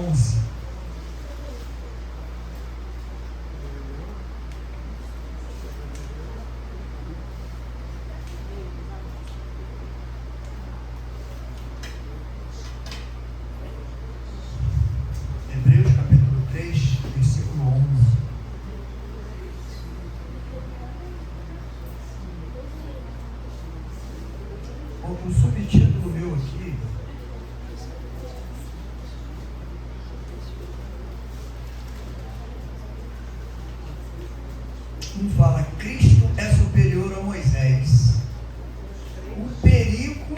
11. Hebreus capítulo 3, versículo 11. O subtítulo meu aqui fala: Cristo é superior a Moisés. O perigo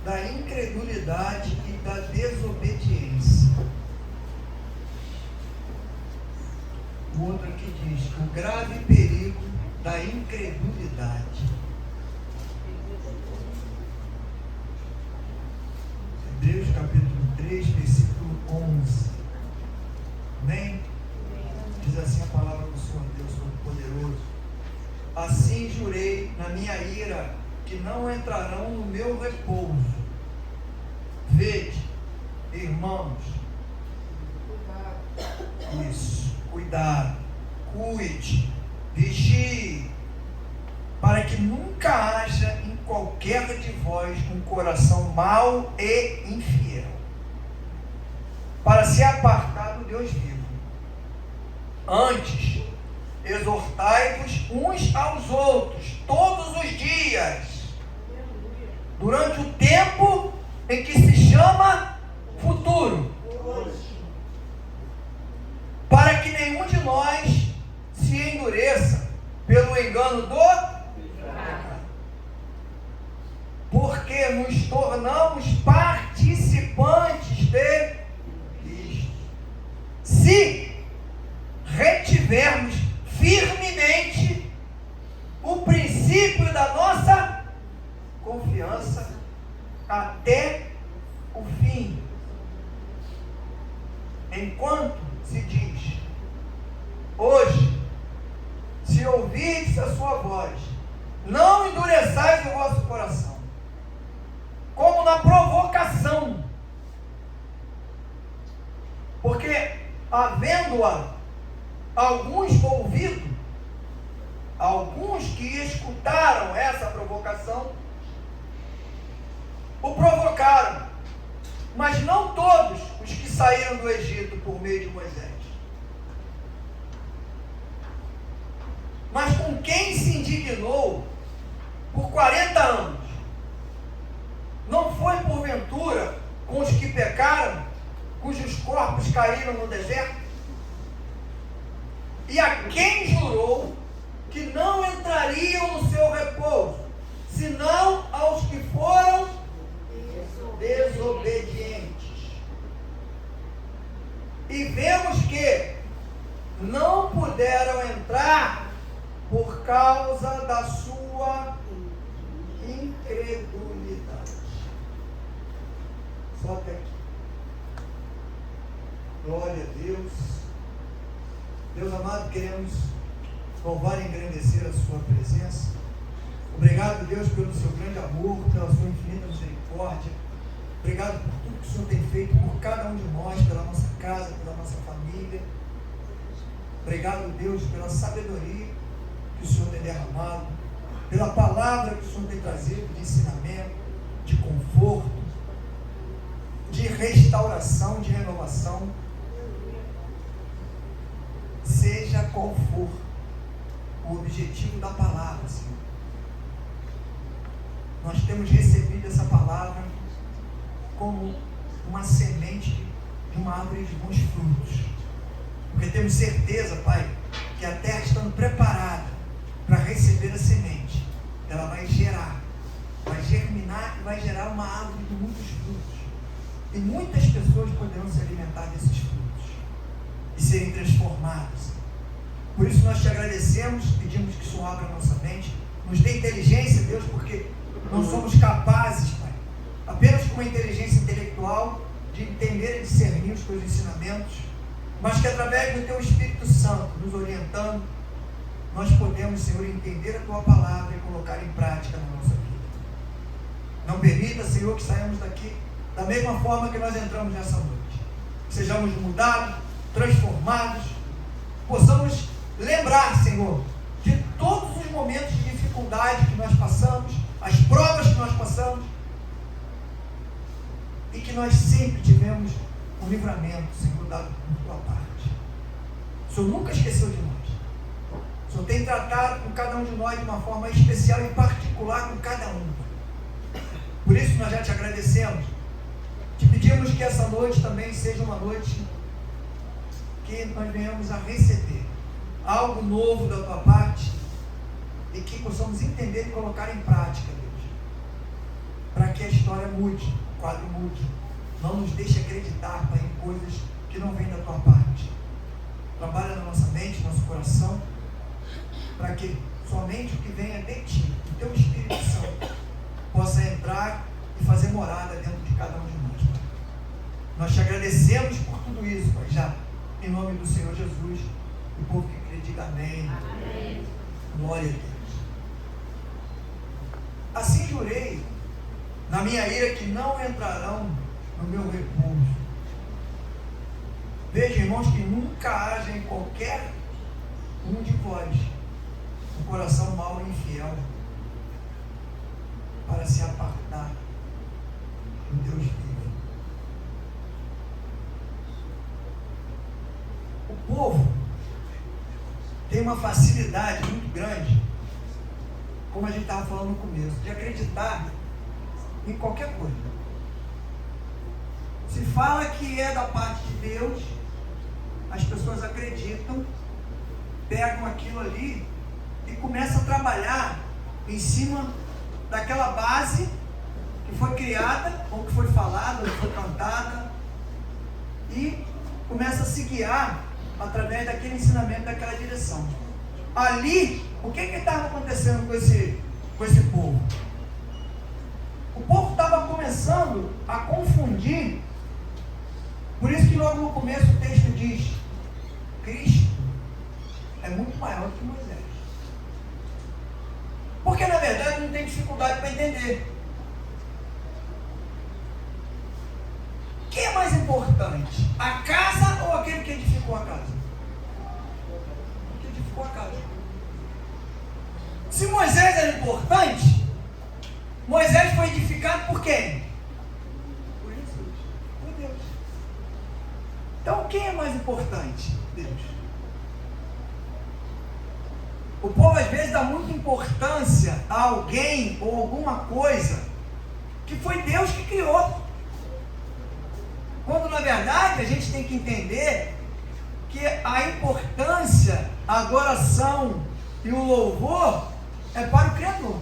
da incredulidade e da desobediência. O outro aqui diz: o grave perigo da incredulidade. Hebreus capítulo 3, versículo 11. Amém? Diz assim a palavra do Senhor Deus Todo-Poderoso: assim jurei na minha ira, que não entrarão no meu repouso. Vede, irmãos, isso, cuidado, cuide, vigie, para que nunca haja em qualquer de vós um coração mau e infiel, para se apartar do Deus vivo. Antes, exortai-vos uns aos outros todos os dias, durante o tempo em que se chama futuro, para que nenhum de nós se endureça pelo engano do pecado, porque nos tornamos participantes de Cristo, se retivermos firmemente o princípio da nossa confiança até o fim. Enquanto se diz: hoje, se ouvirdes a sua voz, não endureçais o vosso coração, como na provocação, porque havendo-a alguns ouvido, alguns que escutaram essa provocação, o provocaram, mas não todos os que saíram do Egito por meio de Moisés. Mas com quem se indignou por 40 anos, não foi porventura com os que pecaram, cujos corpos caíram no deserto? E a quem jurou que não entrariam no seu repouso, senão aos que foram desobedientes? E vemos que não puderam entrar por causa da sua incredulidade. Só até aqui. Glória a Deus. Deus amado, queremos louvar e engrandecer a sua presença. Obrigado, Deus, pelo seu grande amor, pela sua infinita misericórdia. Obrigado por tudo que o Senhor tem feito por cada um de nós, pela nossa casa, pela nossa família. Obrigado, Deus, pela sabedoria que o Senhor tem derramado, pela palavra que o Senhor tem trazido de ensinamento, de conforto, de restauração, de renovação. Seja qual for o objetivo da palavra, Senhor, nós temos recebido essa palavra como uma semente de uma árvore de bons frutos, porque temos certeza, Pai, que a terra estando preparada para receber a semente, ela vai gerar, vai germinar e vai gerar uma árvore de muitos frutos, e muitas pessoas poderão se alimentar desses frutos e serem transformados. Por isso nós te agradecemos, pedimos que o Senhor abra a nossa mente, nos dê inteligência, Deus, porque não somos capazes, Pai, apenas com uma inteligência intelectual, de entender e discernir os teus ensinamentos, mas que através do teu Espírito Santo nos orientando, nós podemos, Senhor, entender a tua palavra e colocar em prática na nossa vida. Não permita, Senhor, que saiamos daqui da mesma forma que nós entramos nessa noite, sejamos mudados, transformados, possamos lembrar, Senhor, de todos os momentos de dificuldade que nós passamos, as provas que nós passamos, e que nós sempre tivemos um livramento, Senhor, dado por tua parte. O Senhor nunca esqueceu de nós. O Senhor tem tratado com cada um de nós de uma forma especial e particular com cada um. Por isso nós já te agradecemos. Te pedimos que essa noite também seja uma noite que nós venhamos a receber algo novo da tua parte e que possamos entender e colocar em prática, Deus, para que a história mude, o quadro mude. Não nos deixe acreditar, Pai, em coisas que não vêm da tua parte. Trabalha na nossa mente, no nosso coração, para que somente o que venha de ti, o teu Espírito Santo, possa entrar e fazer morada dentro de cada um de nós, Pai. Nós te agradecemos por tudo isso, Pai, já em nome do Senhor Jesus. O povo que crê, diga amém. Amém. Glória a Deus. Assim jurei na minha ira que não entrarão no meu repouso. Veja, irmãos, que nunca haja em qualquer um de vós um coração mau e infiel para se apartar do Deus vivo. O povo tem uma facilidade muito grande, como a gente estava falando no começo, de acreditar em qualquer coisa. Se fala que é da parte de Deus, as pessoas acreditam, pegam aquilo ali e começam a trabalhar em cima daquela base que foi criada, ou que foi falada, ou que foi cantada, e começa a se guiar através daquele ensinamento, daquela direção. Ali, o que estava acontecendo com esse povo? O povo estava começando a confundir. Por isso que logo no começo o texto diz: Cristo é muito maior que Moisés. Porque na verdade não tem dificuldade para entender. O que é mais importante? A casa ou aquele que edificou a casa? O que edificou a casa. Se Moisés era importante, Moisés foi edificado por quem? Por Jesus, por Deus. Então quem é mais importante? Deus. O povo às vezes dá muita importância a alguém ou alguma coisa que foi Deus que criou. Quando na verdade a gente tem que entender que a importância, a adoração e o louvor é para o Criador.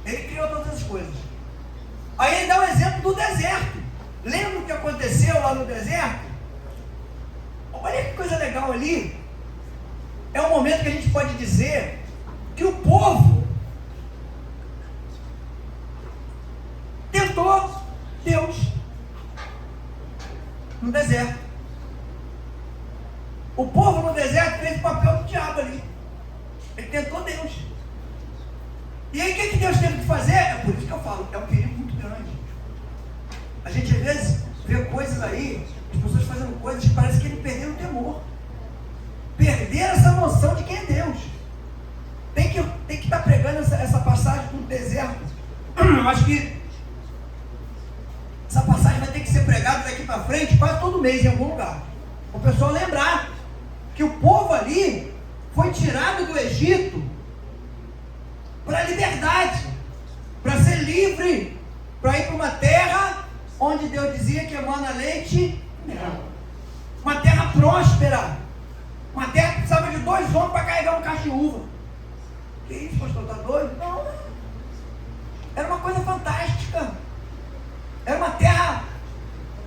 Ele criou todas as coisas. Aí ele dá um exemplo do deserto. Lembra o que aconteceu lá no deserto? Olha que coisa legal ali. É um momento que a gente pode dizer que o povo tentou Deus no deserto. O povo no deserto fez o papel do diabo ali. Ele tentou Deus. E aí o que Deus teve que fazer? É por isso que eu falo, é um perigo muito grande. A gente às vezes vê coisas aí, as pessoas fazendo coisas que parece que eles perderam o temor. Perderam essa noção de quem é Deus. Tem que estar pregando essa passagem do deserto. Eu acho que essa passagem vai ter que ser pregada daqui para frente, quase todo mês em algum lugar. Para o pessoal lembrar que o povo ali foi tirado do Egito para a liberdade, para ser livre, para ir para uma terra onde Deus dizia que emana leite e mel. Uma terra próspera, uma terra que precisava de 2 homens para carregar um cacho de uva. Que isso, pastor, está doido? Não. Era uma coisa fantástica. Era uma terra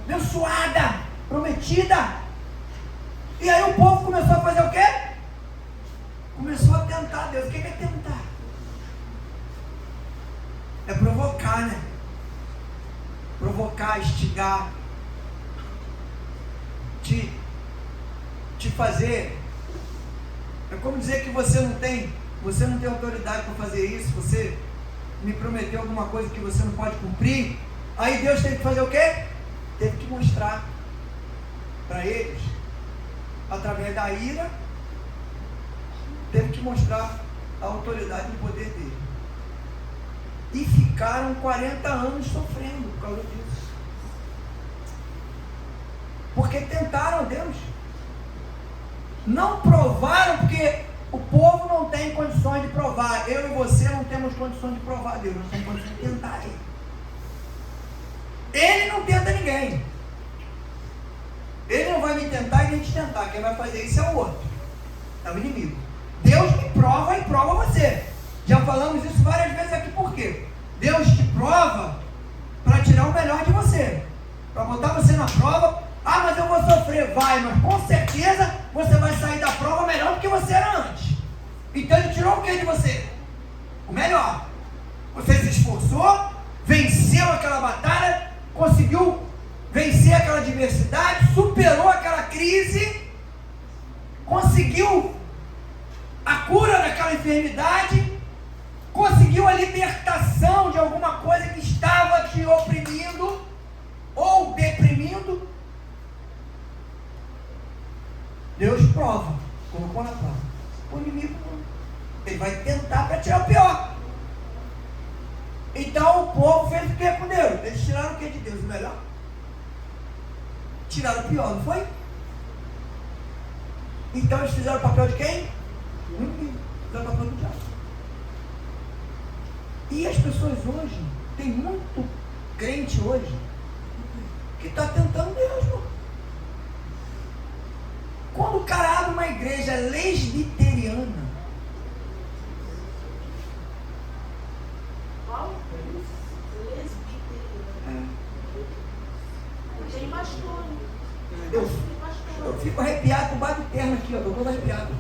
abençoada, prometida. E aí o povo começou a fazer o quê? Começou a tentar Deus. O que é tentar? É provocar, né? Provocar, instigar, te fazer. É como dizer que você não tem autoridade para fazer isso. Você me prometeu alguma coisa que você não pode cumprir. Aí Deus teve que fazer o quê? Teve que mostrar. para eles, através da ira, teve que mostrar a autoridade e o poder dele. E ficaram 40 anos sofrendo por causa disso. Porque tentaram Deus. Não provaram, porque o povo não tem condições de provar. Eu e você não temos condições de provar Deus, nós temos condições de tentar Ele. Ele não tenta ninguém. Ele não vai me tentar e nem te tentar. Quem vai fazer isso é o outro. É o inimigo. Deus me prova e prova você. Já falamos isso várias vezes aqui. Por quê? Deus te prova para tirar o melhor de você. Para botar você na prova. Ah, mas eu vou sofrer. Vai, mas com certeza você vai sair da prova melhor do que você era antes. Então ele tirou o que de você? O melhor. Você se esforçou, venceu aquela batalha, conseguiu vencer aquela adversidade, superou aquela crise, conseguiu a cura daquela enfermidade, conseguiu a libertação de alguma coisa que estava te oprimindo ou deprimindo. Deus prova, colocou na prova. O inimigo não. Ele vai tentar para tirar o pior. Então o povo fez o que com Deus? Eles tiraram o que de Deus? O melhor? Tiraram o pior, não foi? Então eles fizeram o papel de quem? O inimigo. Fizeram o papel do diabo. E as pessoas hoje, tem muito crente hoje que está tentando Deus, irmão. Quando o cara abre uma igreja lesbiteriana, eu fico arrepiado com o baixo do terno aqui, ó. Eu tô arrepiado.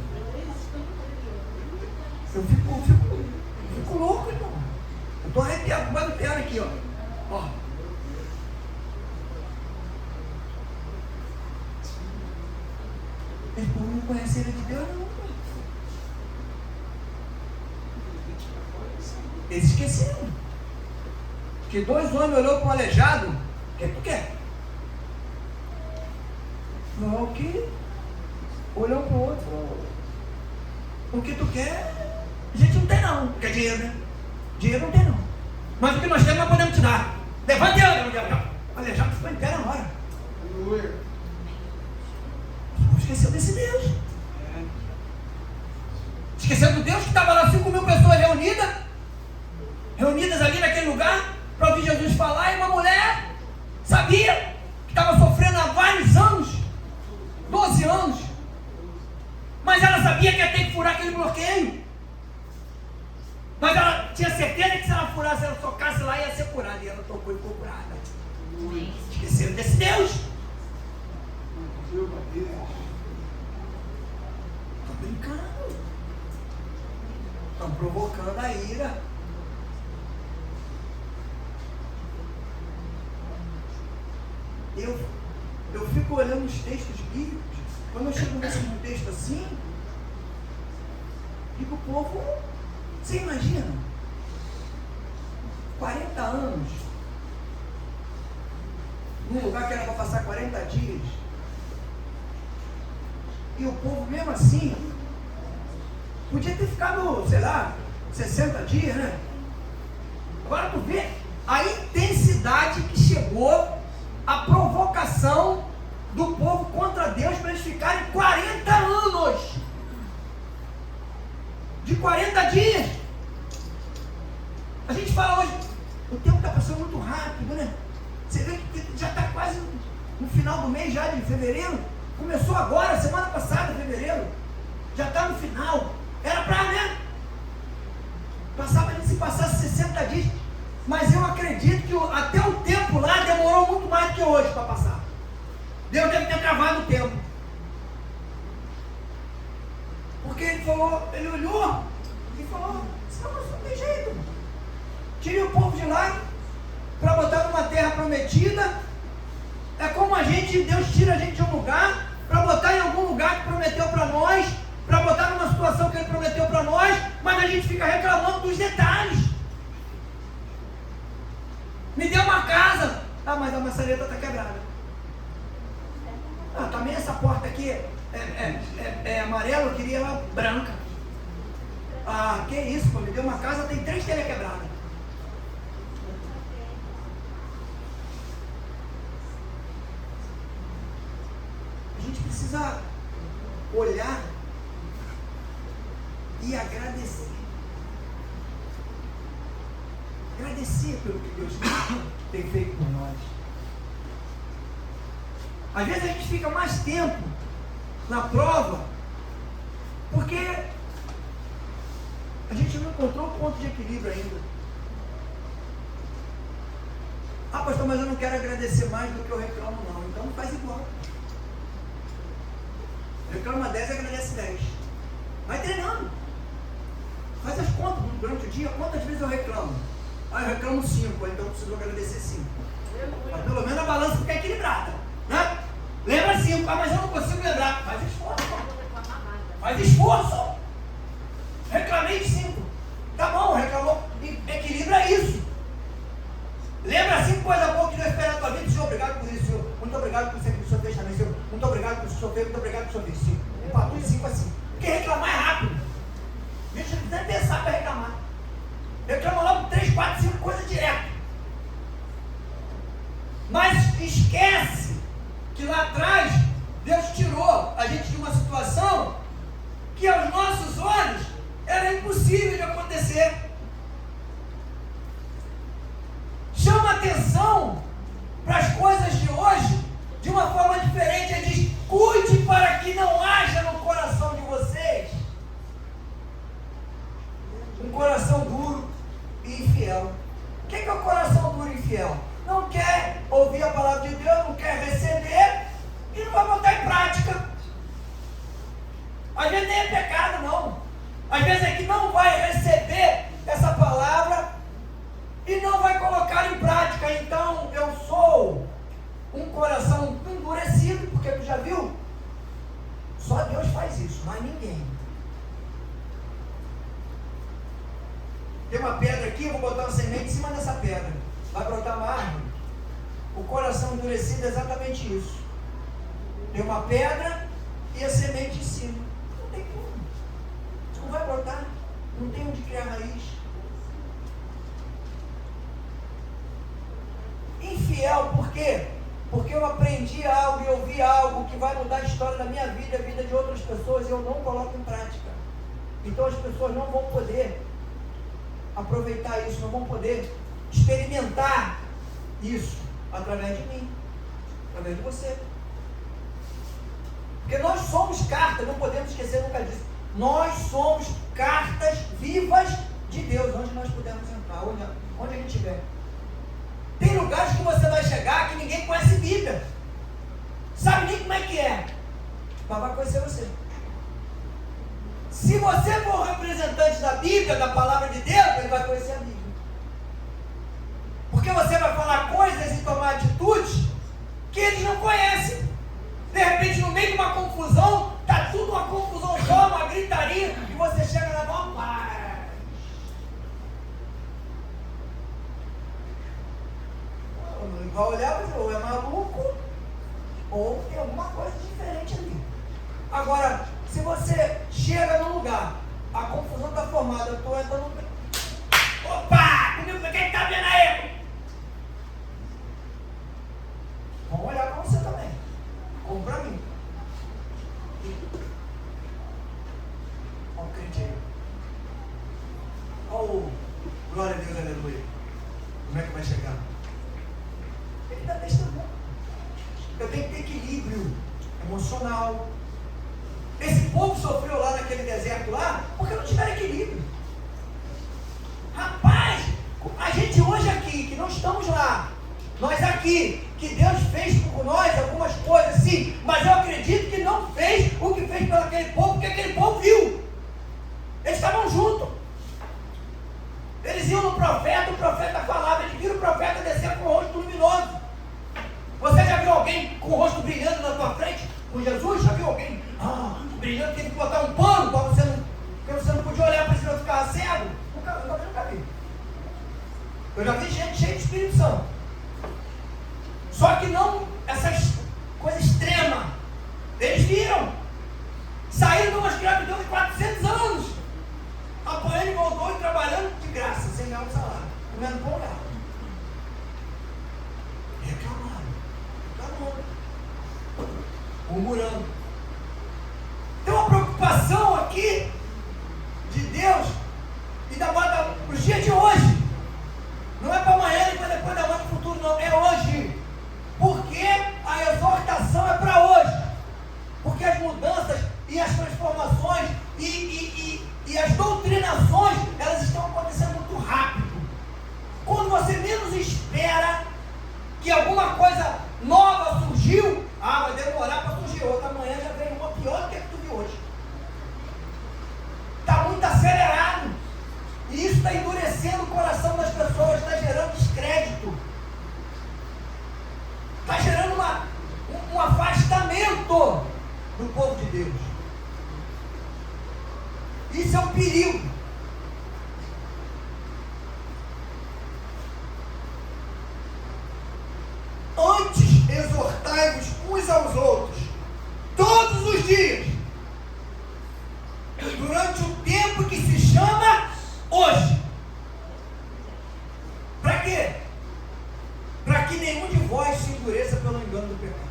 Eu fico louco, irmão. Eu tô arrepiado com o baixo do terno aqui, ó. Esse povo não conhece ele de Deus, não. Eles esqueceram. Que 2 homens olhou para um aleijado. O que tu quer? Não, o que? Olhou para o outro. O que tu quer? A gente não tem não. Quer dinheiro, né? Dinheiro não tem não. Mas o que nós temos nós podemos te dar. Levante a anda. O aleijado ficou em pé na hora. Esqueceu desse Deus. Esqueceu do Deus que estava lá 5.000 pessoas reunidas ali naquele lugar para ouvir Jesus falar, e uma mulher sabia que estava sofrendo há vários anos, 12 anos, mas ela sabia que ia ter que furar aquele bloqueio, mas ela tinha certeza que se ela furasse, ela tocasse lá, ia ser curada, e ela tocou e ficou curada. Esqueceram desse Deus. Estão brincando, estão provocando a ira. Eu fico olhando os textos bíblicos, quando eu chego nesse texto assim, digo, o povo, você imagina, 40 anos, num lugar que era para passar 40 dias, e o povo mesmo assim, podia ter ficado, sei lá, 60 dias, né? Agora tu vê a intensidade que chegou, a provocação do povo contra Deus para eles ficarem 40 anos. De 40 dias. A gente fala hoje, o tempo está passando muito rápido, né? Você vê que já está quase no final do mês já de fevereiro. Começou agora, semana passada, fevereiro. Já está no final. Era para, né? Passava de se passasse 60 dias. Mas eu acredito que até o tempo lá demorou muito mais do que hoje para passar. Deus deve ter travado o tempo. Porque ele falou, ele olhou e falou, não tem jeito. Tire o povo de lá para botar numa terra prometida. É como Deus tira a gente de um lugar para botar em algum lugar que prometeu para nós, para botar numa situação que ele prometeu para nós, mas a gente fica reclamando dos detalhes. Me deu uma casa. Ah, mas a maçaneta está quebrada. Ah, tá Amém, essa porta aqui é amarela, eu queria ela branca. Ah, que isso, pô, me deu uma casa, tem 3 telhas quebradas. A gente precisa olhar e agradecer. Agradecer pelo que Deus tem feito por nós. Às vezes a gente fica mais tempo na prova porque a gente não encontrou o ponto de equilíbrio ainda. Ah, pastor, mas eu não quero agradecer mais do que eu reclamo, não. Então faz igual. Reclama 10 e agradece 10. Vai treinando. Faz as contas durante o dia. Quantas vezes eu reclamo? Ah, eu reclamo 5, então eu preciso agradecer 5. Mas pelo menos a balança fica equilibrada, né? Lembra 5, mas eu não consigo lembrar. Faz esforço. Faz esforço. Reclamei de 5. Tá bom, reclamou. Equilibra isso. Lembra 5 coisas boas que Deus espera na tua vida. Senhor, obrigado por isso, Senhor. Muito obrigado por isso que o Senhor fez também, Senhor. Muito obrigado por isso que o Senhor fez. Muito obrigado por isso que o Senhor fez. Empatou de 5 a 5. Porque reclamar é rápido. A gente não precisa pensar para reclamar. Reclama logo 3, 4, 5 coisas direto. Mas esquece que lá atrás Deus tirou a gente de uma situação que aos nossos olhos era impossível de acontecer. Chama atenção para as coisas de hoje de uma forma diferente. Ele diz: cuide para que não haja no coração de vocês um coração duro e infiel. O que é o coração duro e infiel? Não quer ouvir a palavra de Deus, não quer receber e não vai botar em prática. Às vezes nem é pecado, não. Às vezes é que não vai receber essa palavra e não vai colocar em prática. Então eu sou um coração endurecido, porque tu já viu? Só Deus faz isso, mas ninguém. Tem uma pedra aqui, eu vou botar uma semente em cima dessa pedra. Vai brotar uma árvore. O coração endurecido é exatamente isso. Tem uma pedra e a semente em cima. Não tem como. Não vai brotar. Não tem onde criar raiz. Infiel, por quê? Porque eu aprendi algo e ouvi algo que vai mudar a história da minha vida, a vida de outras pessoas, e eu não coloco em prática. Então as pessoas não vão poder aproveitar isso, não vão poder experimentar isso através de mim, através de você. Porque nós somos cartas, não podemos esquecer nunca disso. Nós somos cartas vivas de Deus, onde nós pudermos entrar, onde a gente estiver. Tem lugares que você vai chegar que ninguém conhece Bíblia, sabe nem como é que é, mas vai conhecer você. Se você for o representante da Bíblia, da palavra de Deus, ele vai conhecer a Bíblia. Porque você vai falar coisas e tomar atitudes que eles não conhecem. De repente, no meio de uma confusão, está tudo uma confusão só, uma gritaria, e você chega na mão, paz. Vai olhar e dizer, ou é maluco, ou tem alguma coisa diferente ali. Agora, se você chega num lugar, a confusão está formada, eu estou entrando no... Opa! Comigo, quem está vendo aí? Vamos olhar para você também. Como para mim. Olha o crente aí. Olha o glória a Deus, aleluia. Como é que vai chegar? Ele dá testemunho. Eu tenho que ter equilíbrio emocional. Esse povo sofreu lá naquele deserto lá porque não tiveram equilíbrio. Rapaz, a gente hoje aqui, que não estamos lá, nós aqui, que Deus fez por nós algumas coisas, sim, mas eu acredito que não fez o que fez pelo aquele povo, porque aquele povo viu. Eles estavam juntos. Eles iam no profeta, o profeta falava, eles viram o profeta descer com o rosto luminoso. Você já viu alguém com o rosto brilhando na tua frente? Com Jesus? Já viu alguém brilhando, teve que botar um pano para porque você não podia olhar para cima e ficar cego? Eu nunca vi. Eu já vi gente cheia de Espírito Santo. Só que não essas coisas extremas. comendo pão real. Reclamando, murmurando. Tem uma preocupação aqui de Deus e da bota para os dias de hoje. Não é para amanhã e para depois da manhã, para o futuro, não. É hoje. Porque a exortação é para hoje. Porque as mudanças e as transformações e as doutrinações, elas estão acontecendo muito rápido. Quando você menos espera que alguma coisa nova surgiu, vai demorar para surgir outra. Amanhã já vem uma pior do que a que tu viu hoje. Está muito acelerado. E isso está endurecendo o coração das pessoas, está gerando descrédito. Está gerando um afastamento do povo de Deus. Isso é um perigo. Antes, exortai-vos uns aos outros, todos os dias, durante o tempo que se chama hoje. Para quê? Para que nenhum de vós se endureça pelo engano do pecado.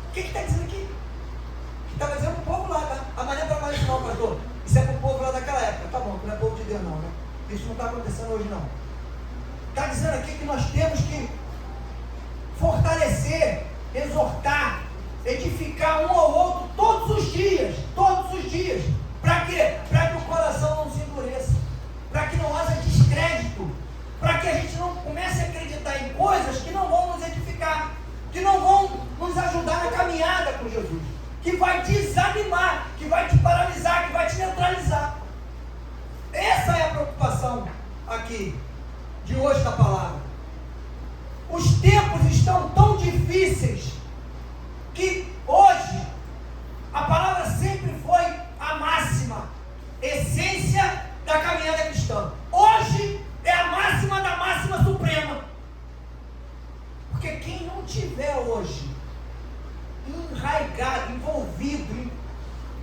O que está dizendo aqui? Estava dizendo para o povo lá, tá? A maneira para mais não, pastor. Isso é para o povo lá daquela época. Tá bom, não é povo de Deus não, né? Isso não está acontecendo hoje não. Está dizendo aqui que nós temos que fortalecer, exortar, edificar um ao outro todos os dias. Todos os dias. Para quê? Para que o coração não se endureça. Para que não haja descrédito. Para que a gente não comece a acreditar em coisas que não vão nos edificar. Que não vão nos ajudar na caminhada com Jesus. Que vai desanimar, que vai te paralisar, que vai te neutralizar. Essa é a preocupação aqui de hoje da palavra. Os tempos estão tão difíceis que hoje a palavra sempre foi a máxima essência da caminhada cristã. Hoje é a máxima da máxima suprema. Porque quem não tiver hoje enraigado, envolvido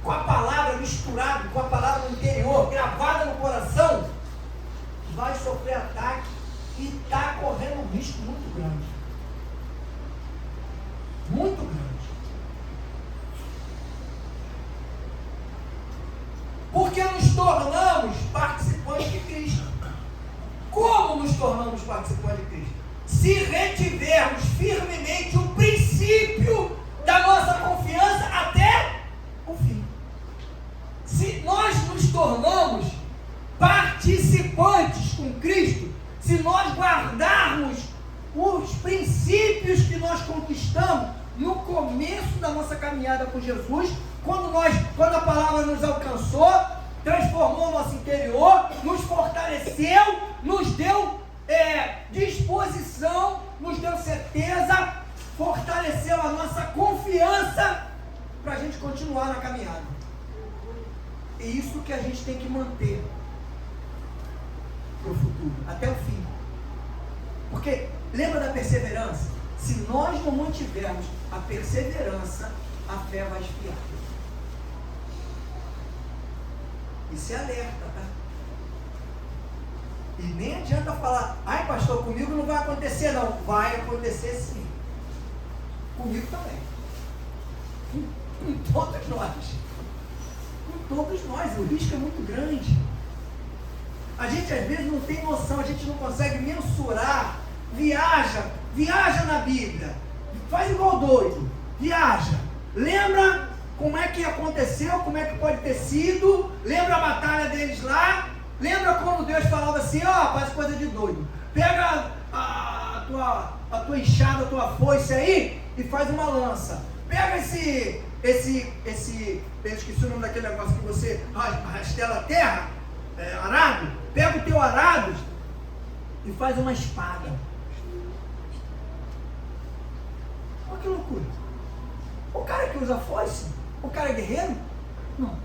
com a palavra, misturado com a palavra no interior, gravada no coração, vai sofrer ataque e está correndo um risco muito grande. Muito grande. Porque nos tornamos participantes de Cristo. Como nos tornamos participantes de Cristo? Se retivermos firmemente o princípio da nossa confiança até o fim. Se nós nos tornamos participantes com Cristo, se nós guardarmos os princípios que nós conquistamos no começo da nossa caminhada com Jesus, quando a palavra nos alcançou, transformou o nosso interior, nos fortaleceu, nos deu disposição, nos deu certeza, fortaleceu a nossa confiança para a gente continuar na caminhada. É isso que a gente tem que manter para o futuro, até o fim. Porque lembra da perseverança? Se nós não mantivermos a perseverança, a fé vai esfriar. Isso é alerta, tá? E nem adianta falar, ai pastor, comigo não vai acontecer não. Vai acontecer sim. Comigo também. Com todos nós. Com todos nós. O risco é muito grande. A gente às vezes não tem noção, a gente não consegue mensurar. Viaja na Bíblia. Faz igual doido. Viaja. Lembra como é que aconteceu, como é que pode ter sido. Lembra a batalha deles lá. Lembra como Deus falava assim, faz coisa de doido. Pega a tua enxada, a tua foice aí e faz uma lança. Pega eu esqueci o nome daquele negócio que você rastela a terra, arado. Pega o teu arado e faz uma espada. Olha que loucura. O cara que usa foice, o cara é guerreiro? Não.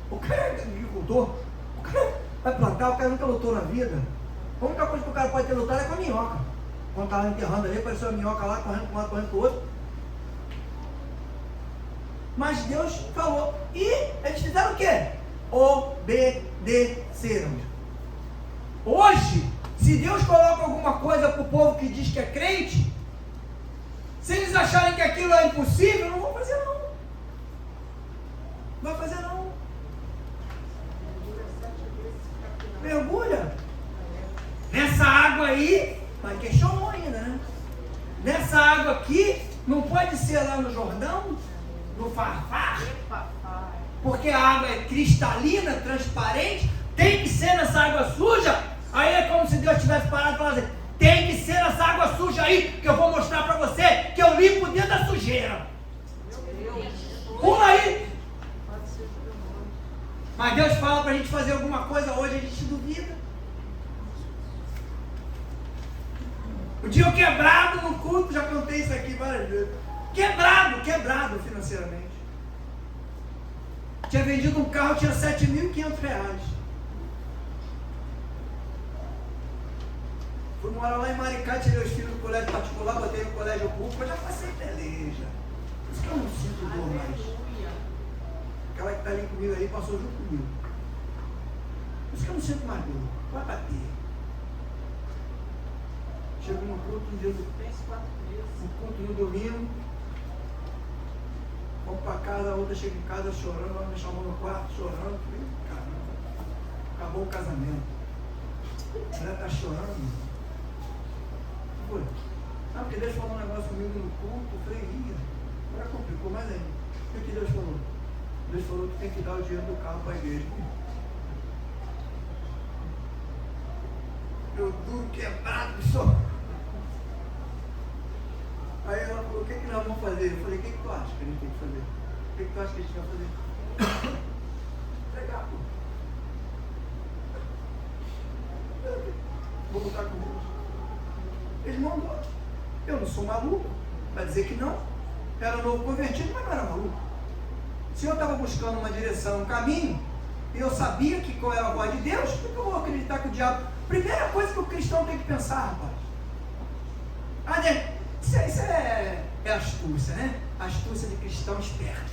O cara é agricultor. O cara vai plantar, o cara nunca lutou na vida. A única coisa que o cara pode ter lutado é com a minhoca. Quando está lá enterrando ali, apareceu a minhoca lá, correndo para um lado, correndo para o outro. Mas Deus falou. E eles fizeram o quê? Obedeceram. Hoje, se Deus coloca alguma coisa para o povo que diz que é crente, se eles acharem que aquilo é impossível, não vão fazer não. Não vai fazer não. Mergulha. Nessa água aí, mas questionou ainda, né? Nessa água aqui, não pode ser lá no Jordão, no Farfar, porque a água é cristalina, transparente, tem que ser nessa água suja. Aí é como se Deus tivesse parado e falasse assim, tem que ser nessa água suja aí, que eu vou mostrar para você, que eu limpo dentro da sujeira. Pula aí. Mas Deus fala para a gente fazer alguma coisa, hoje a gente duvida. O dia eu quebrado no culto, já contei isso aqui várias vezes. Quebrado financeiramente. Tinha vendido um carro, tinha R$7.500. Fui morar lá em Maricá, tirei os filhos do colégio particular, botei no colégio público, eu já passei peleja. Por isso que eu não sinto dor mais. Aquela que está ali comigo aí passou junto comigo. Por isso que eu não sinto mais dor. Vai bater. Chegou no culto um dia no culto no domingo. Vamos para casa, a outra chega em casa chorando, ela me chamou no quarto chorando. Falei, caramba, acabou o casamento. A mulher está chorando. Foi. Ah, porque Deus falou um negócio comigo no culto. Eu falei, agora complicou mais ainda. O que Deus falou? Deus falou que tem que dar o dinheiro do carro para a igreja. Eu duro, quebrado, só. Aí ela falou, o que nós vamos fazer? Eu falei, o que tu acha que a gente tem que fazer? O que tu acha que a gente vai fazer? Pregar, pô. Vou botar com Deus. Ele mandou. Eu não sou maluco. Vai dizer que não. Era novo convertido, mas não era maluco. Se eu estava buscando uma direção, um caminho, e eu sabia que qual era a voz de Deus, por que eu vou acreditar que o diabo... Primeira coisa que o cristão tem que pensar, rapaz. Ah, né? Isso é astúcia, né? Astúcia de cristão esperto.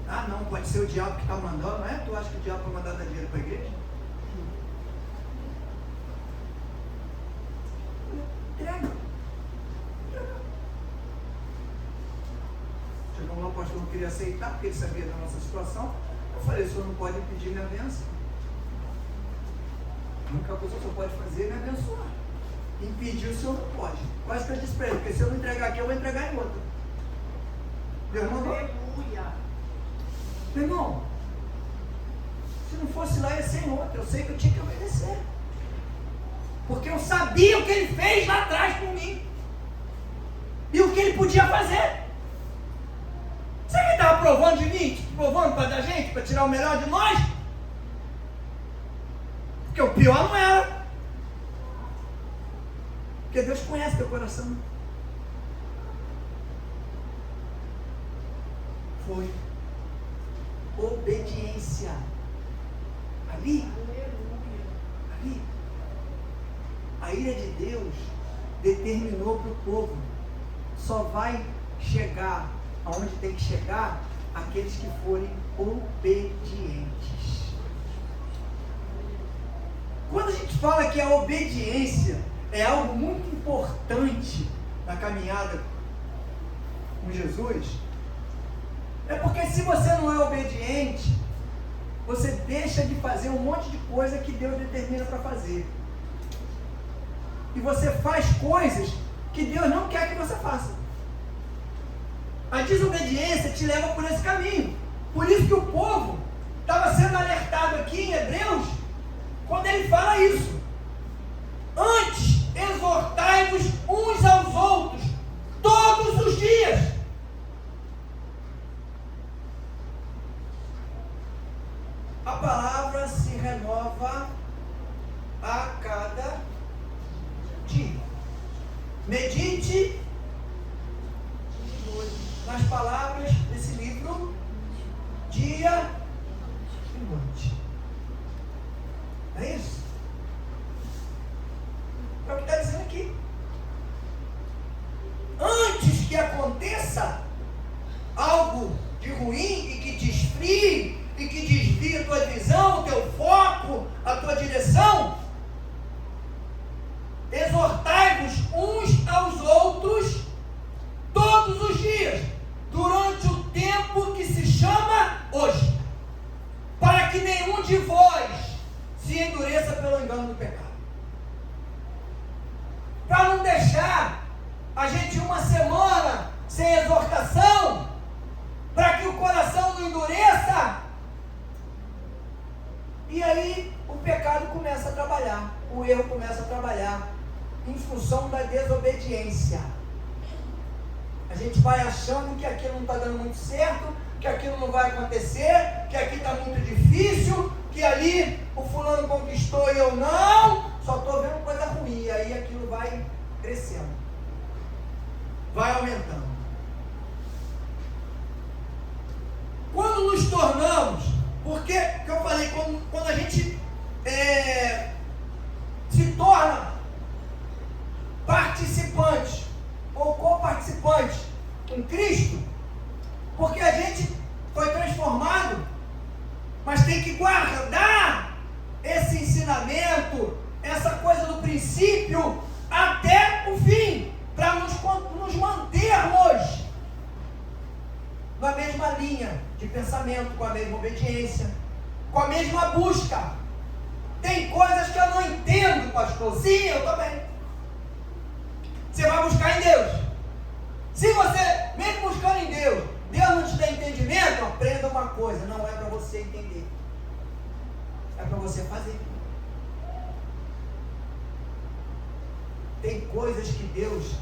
Ah, não, pode ser o diabo que está mandando, não é? Tu acha que o diabo vai mandar dar dinheiro para a igreja? Entrega. Chegou lá, o pastor não queria aceitar, porque ele sabia da nossa situação. Eu falei, o senhor não pode impedir minha bênção. A única coisa que o senhor pode fazer é me abençoar. Impedir o senhor não pode. Quase que eu disse para ele, porque se eu não entregar aqui, eu vou entregar em outra. Deus mandou. Aleluia. Meu irmão, se não fosse lá, ia ser em outra. Eu sei que eu tinha que obedecer. Porque eu sabia o que ele fez lá atrás por mim. E o que ele podia fazer. Será que ele estava provando de mim? Provando para da gente? Para tirar o melhor de nós? Porque o pior não era. Porque Deus conhece teu coração. Foi obediência. Ali, a ira de Deus determinou para o povo, só vai chegar aonde tem que chegar aqueles que forem obedientes. Quando a gente fala que a obediência é algo muito importante na caminhada com Jesus, é porque se você não é obediente, você deixa de fazer um monte de coisa que Deus determina para fazer. E você faz coisas que Deus não quer que você faça. A desobediência te leva por esse caminho. Por isso que o povo estava sendo alertado aqui em Hebreus, quando ele fala isso. Antes, exortai-vos uns aos outros, todos os dias. A palavra se renova a cada dia. Medite nas palavras desse livro, dia e noite. É isso? É o que está dizendo aqui. Antes que aconteça algo de ruim e que te esfrie e que desvie a tua visão, o teu foco, a tua direção, hoje, para que nenhum de vós se endureça pelo engano do pecado. Para não deixar a gente uma semana sem exortação, para que o coração não endureça, e aí o pecado começa a trabalhar, o erro começa a trabalhar, em função da desobediência. A gente vai achando que aquilo não está dando muito certo, que aquilo não vai acontecer, que aqui está muito difícil, que ali o fulano conquistou e eu não, só estou vendo coisa ruim, e aí aquilo vai crescendo, vai aumentando. Quando nos tornamos, porque que eu falei, quando a gente se torna participante ou co-participante em Cristo, porque a gente foi transformado, mas tem que guardar esse ensinamento, essa coisa do princípio até o fim, para nos mantermos na mesma linha de pensamento, com a mesma obediência, com a mesma busca. Tem coisas que eu não entendo, pastor. Sim, eu também. Você vai buscar em Deus. Se você, mesmo buscando em Deus, Deus não te dá entendimento, aprenda uma coisa: não é para você entender, é para você fazer. Tem coisas que Deus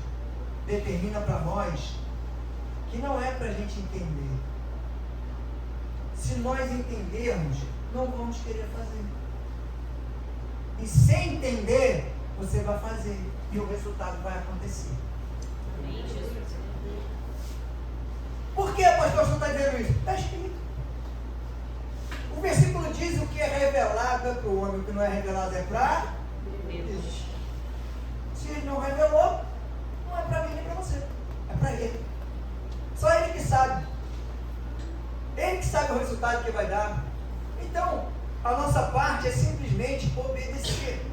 determina para nós que não é para a gente entender. Se nós entendermos, não vamos querer fazer. E sem entender, você vai fazer e o resultado vai acontecer. Por que, pastor, você está dizendo isso? Está escrito. O versículo diz: o que é revelado é para o homem, o que não é revelado é para Deus. Se ele não revelou, não é para mim nem para você, é para ele. Só ele que sabe. Ele que sabe o resultado que vai dar. Então, a nossa parte é simplesmente obedecer,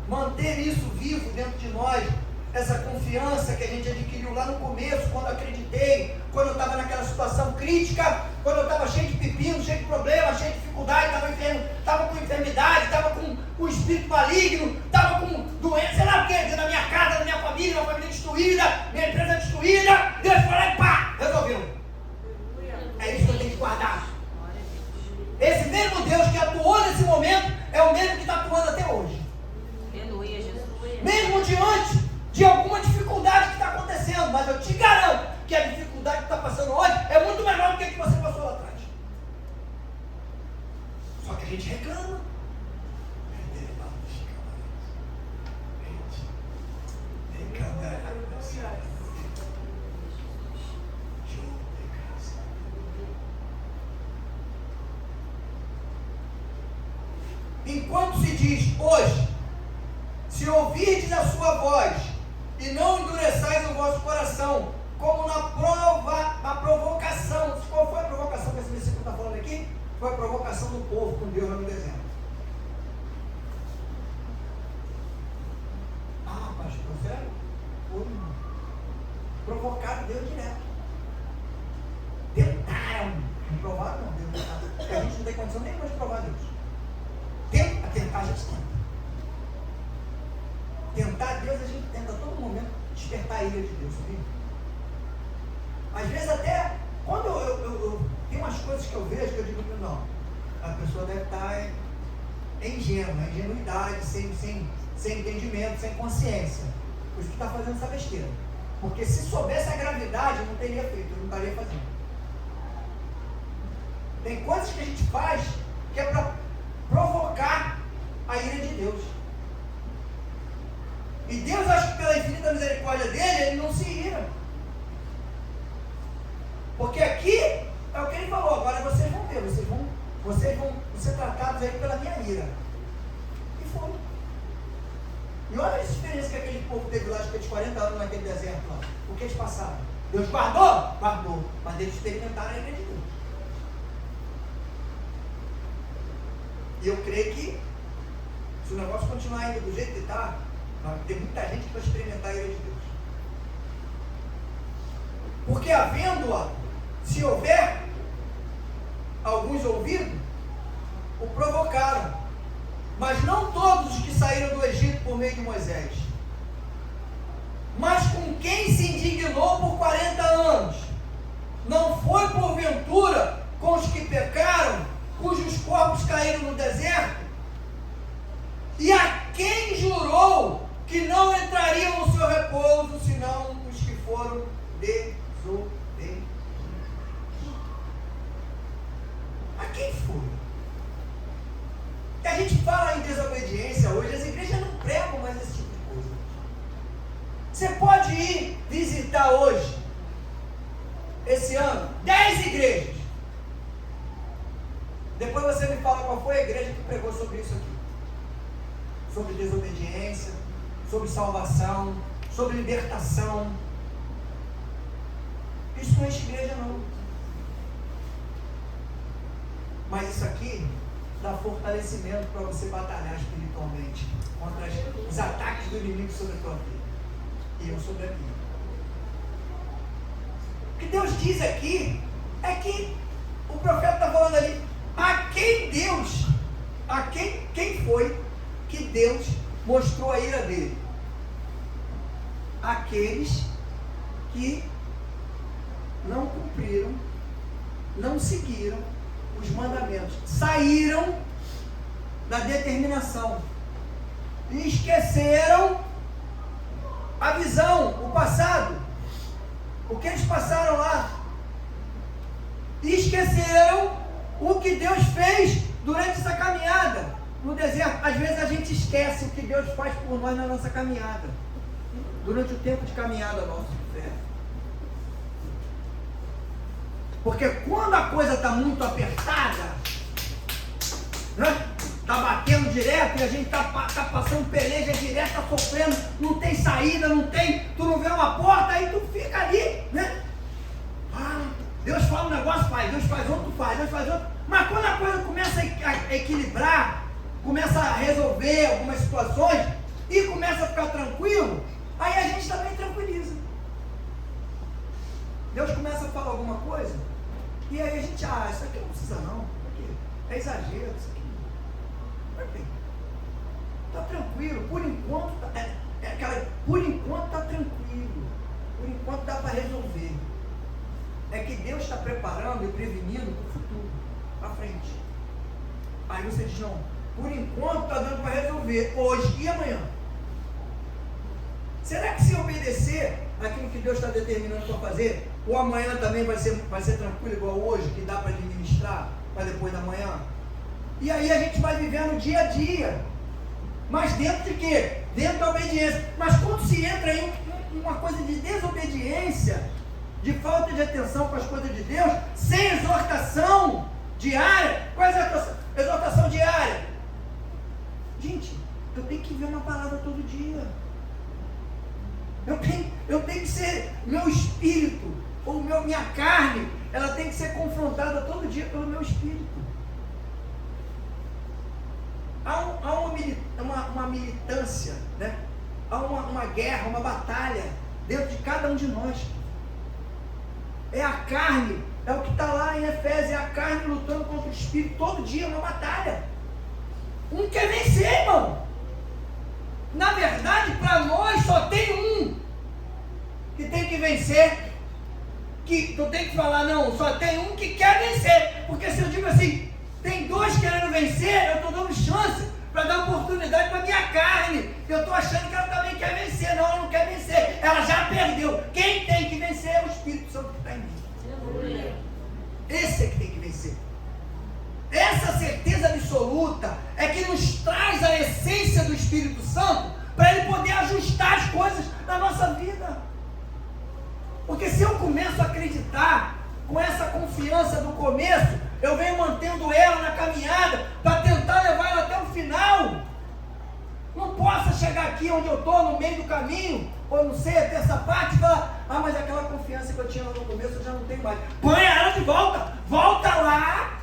manter isso vivo dentro de nós, essa confiança que a gente adquiriu lá no começo, quando eu acreditei, quando eu estava naquela situação crítica, quando eu estava cheio de pepino, cheio de problema, cheio de dificuldade, estava com enfermidade, estava com espírito maligno, estava com doença, sei lá o que, na minha casa, na minha família destruída, minha empresa destruída. Deus foi lá e pá, resolveu. É isso que eu tenho que guardar. Esse mesmo Deus que atuou nesse momento é o mesmo que está atuando até hoje. Aleluia, Jesus. Mesmo diante de alguma dificuldade que está acontecendo, mas eu te garanto que a dificuldade que está passando hoje é muito menor do que a que você passou lá atrás. Só que a gente reclama. Enquanto se diz hoje: se ouvirdes a sua voz e não endureçais o vosso coração, como na provocação. Qual foi a provocação que esse versículo está falando aqui? Foi a provocação do povo com Deus no deserto. Ah, pastor, sério? Foi. Provocaram Deus direto. Tentaram. Não provaram, não. Deus tentaram. Porque a gente não tem condição nenhuma de provar Deus. Tentar a gente tenta. Tentar Deus a gente tenta a todo momento despertar a ira de Deus, sabia? Às vezes até, quando eu tem umas coisas que eu vejo que eu digo: não, a pessoa deve estar ingênua, ingenuidade, sem entendimento, sem consciência. Por isso que está fazendo essa besteira. Porque se soubesse a gravidade, não teria feito, eu não estaria fazendo. Tem coisas que a gente faz que é para provocar a ira de Deus. E Deus, acho que pela infinita misericórdia dele, ele não se ira. Porque aqui é o que ele falou: agora vocês vão ver, vocês vão ser tratados aí pela minha ira. E foi. E olha essa experiência que aquele povo teve lá, acho que eles 40 anos naquele deserto lá. O que eles passaram? Deus guardou? Guardou. Mas eles experimentaram a ira de Deus. E eu creio que, se o negócio continuar indo do jeito que está, vai ter muita gente que vai experimentar a ira de Deus. Porque havendo-a, se houver alguns ouvidos, o provocaram. Mas não todos os que saíram do Egito por meio de Moisés. Mas com quem se indignou por 40 anos? Não foi porventura com os que pecaram, cujos corpos caíram no deserto? E a quem jurou que não entrariam no seu repouso, senão os que foram desobedientes? A quem foi? E a gente fala em desobediência hoje, as igrejas não pregam mais esse tipo de coisa. Você pode ir visitar hoje, esse ano, 10 igrejas. Depois você me fala qual foi a igreja que pregou sobre isso aqui. Sobre desobediência, sobre salvação, sobre libertação. Isso não é igreja não. Mas isso aqui dá fortalecimento para você batalhar espiritualmente contra os ataques do inimigo sobre a tua vida. E eu sobre a minha. O que Deus diz aqui é que o profeta está falando ali, quem foi que Deus mostrou a ira dele? Aqueles que não cumpriram, não seguiram os mandamentos, saíram da determinação e esqueceram a visão, o passado, o que eles passaram lá, e esqueceram o que Deus fez durante essa caminhada no deserto. Às vezes a gente esquece o que Deus faz por nós na nossa caminhada, durante o tempo de caminhada nosso de fé. Porque quando a coisa está muito apertada, né? Está batendo direto e a gente está passando peleja direto, está sofrendo, não tem saída, tu não vê uma porta, aí tu fica ali, né? Deus fala um negócio, faz, Deus faz outro, Deus faz outro. Mas quando a coisa começa a equilibrar, começa a resolver algumas situações e começa a ficar tranquilo, aí a gente também tranquiliza. Deus começa a falar alguma coisa e aí a gente, isso aqui não precisa não, é exagero, isso aqui. Está tranquilo, por enquanto está tranquilo, por enquanto dá para resolver. É que Deus está preparando e prevenindo para o futuro, para frente. Aí você diz, não, por enquanto está dando para resolver, hoje e amanhã. Será que se obedecer aquilo que Deus está determinando para fazer, o amanhã também vai ser tranquilo igual hoje, que dá para administrar para depois da manhã? E aí a gente vai vivendo dia a dia. Mas dentro de quê? Dentro da obediência. Mas quando se entra em uma coisa de desobediência, de falta de atenção com as coisas de Deus, sem exortação diária, qual é a exortação diária? Gente, eu tenho que ver uma palavra todo dia. Eu tenho que ser, meu espírito, ou minha carne, ela tem que ser confrontada todo dia pelo meu espírito. Há uma militância, né? Há uma guerra, uma batalha dentro de cada um de nós. É a carne, é o que está lá em Efésios, é a carne lutando contra o espírito todo dia, uma batalha. Um quer vencer, irmão. Na verdade, para nós só tem um que tem que vencer. Que tu tem que falar, não, só tem um que quer vencer. Porque se eu digo assim, tem dois querendo vencer, eu estou dando chance para dar oportunidade para a minha carne. Eu estou achando que ela também quer vencer. Não, ela não quer vencer. Ela já perdeu. Quem tem que vencer é o Espírito Santo que está em mim. Esse é que tem que vencer. Essa certeza absoluta é que nos traz a essência do Espírito Santo para ele poder ajustar as coisas na nossa vida. Porque se eu começo a acreditar com essa confiança do começo, eu venho mantendo ela na caminhada para tentar levar ela até o final. Não posso chegar aqui onde eu estou, no meio do caminho, ou não sei, até essa parte, e falar, mas aquela confiança que eu tinha no começo eu já não tenho mais. Põe ela de volta, volta lá,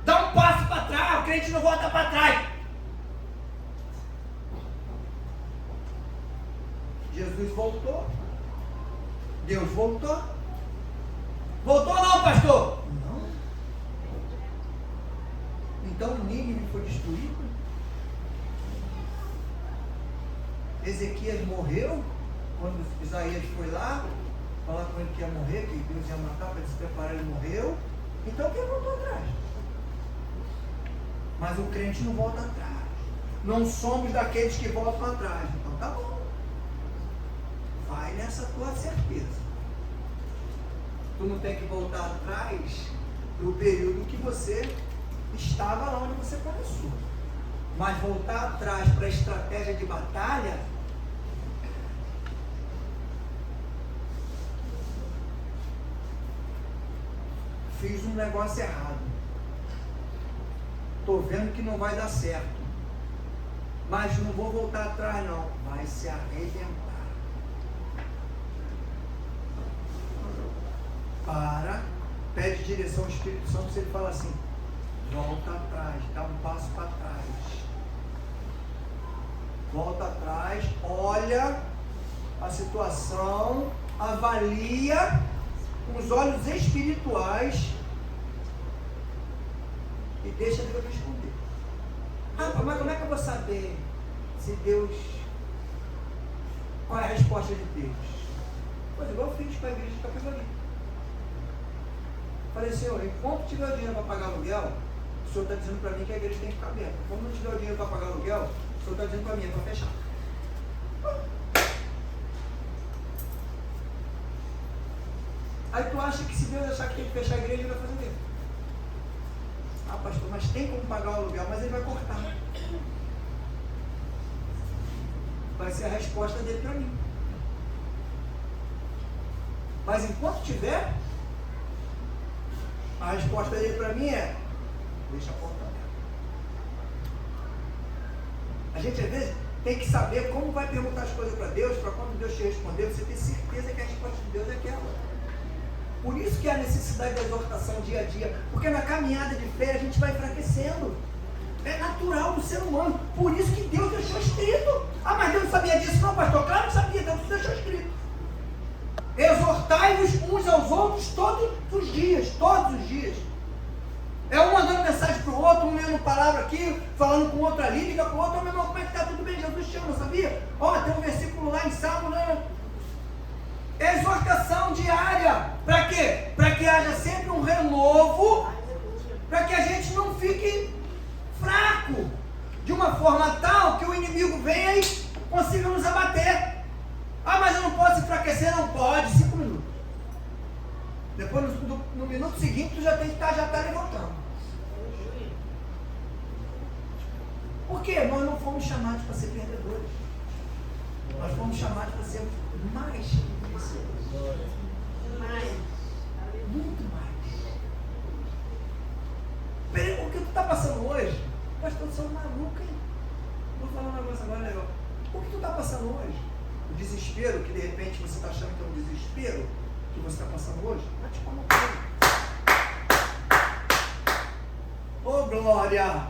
dá um passo para trás, o crente não volta para trás. Jesus voltou, Deus voltou. Voltou não, pastor? Não. destruída. Ezequias morreu, quando Isaías foi lá, falar com ele que ia morrer, que Deus ia matar para ele se preparar, ele morreu. Então quem voltou atrás? Mas o crente não volta atrás. Não somos daqueles que voltam atrás. Então tá bom. Vai nessa tua certeza. Tu não tem que voltar atrás do período que você estava lá onde você começou. Mas voltar atrás para a estratégia de batalha, fiz um negócio errado. Estou vendo que não vai dar certo. Mas não vou voltar atrás não. Vai se arrebentar. Pede direção ao Espírito Santo, se ele fala assim, volta atrás, dá um passo para trás. Volta atrás, olha a situação, avalia com os olhos espirituais e deixa Deus responder. Mas como é que eu vou saber se Deus... Qual é a resposta de Deus? Pois igual eu fiz para a igreja de Capivari. Falei, Senhor, enquanto tiver o dinheiro para pagar aluguel, o Senhor está dizendo para mim que a igreja tem que ficar aberta. Quando não tiver o dinheiro para pagar aluguel, o Senhor está dizendo para mim, é para fechar. Aí tu acha que se Deus achar que tem que fechar a igreja, ele vai fazer o quê? Ah, pastor, mas tem como pagar o aluguel, mas ele vai cortar. Vai ser a resposta dele para mim. Mas enquanto tiver, a resposta dele para mim é, deixa a porta aberta. A gente às vezes tem que saber como vai perguntar as coisas para Deus, para quando Deus te responder, você ter certeza que a resposta de Deus é aquela. Por isso que há necessidade da exortação dia a dia, porque na caminhada de fé a gente vai enfraquecendo. É natural do ser humano. Por isso que Deus deixou escrito. Ah, mas Deus não sabia disso? Não, pastor, claro que sabia, Deus deixou escrito. Exortai-vos uns aos outros todos os dias. É um mandando mensagem para o outro, um lendo palavra aqui, falando com o outro ali, liga para o outro, meu irmão, como é que está? Tudo bem? Jesus te ama, sabia? Ó, tem um versículo lá em Salmo, né? Exortação diária. Para quê? Para que haja sempre um renovo, para que a gente não fique fraco, de uma forma tal que o inimigo venha e consiga nos abater. Ah, mas eu não posso enfraquecer? Não pode. 5 minutos. Depois, no minuto seguinte, tu já tem que estar levantando. Por quê? Nós não fomos chamados para ser perdedores. Nós fomos chamados para ser mais vencedores. Muito mais. Peraí, o que tu está passando hoje? Pastor, tu é um maluco, hein? Vou falar um negócio agora legal. O que tu está passando hoje? O desespero, que de repente você está achando que é um desespero que você está passando hoje, vai te palma com ele. Ô, glória!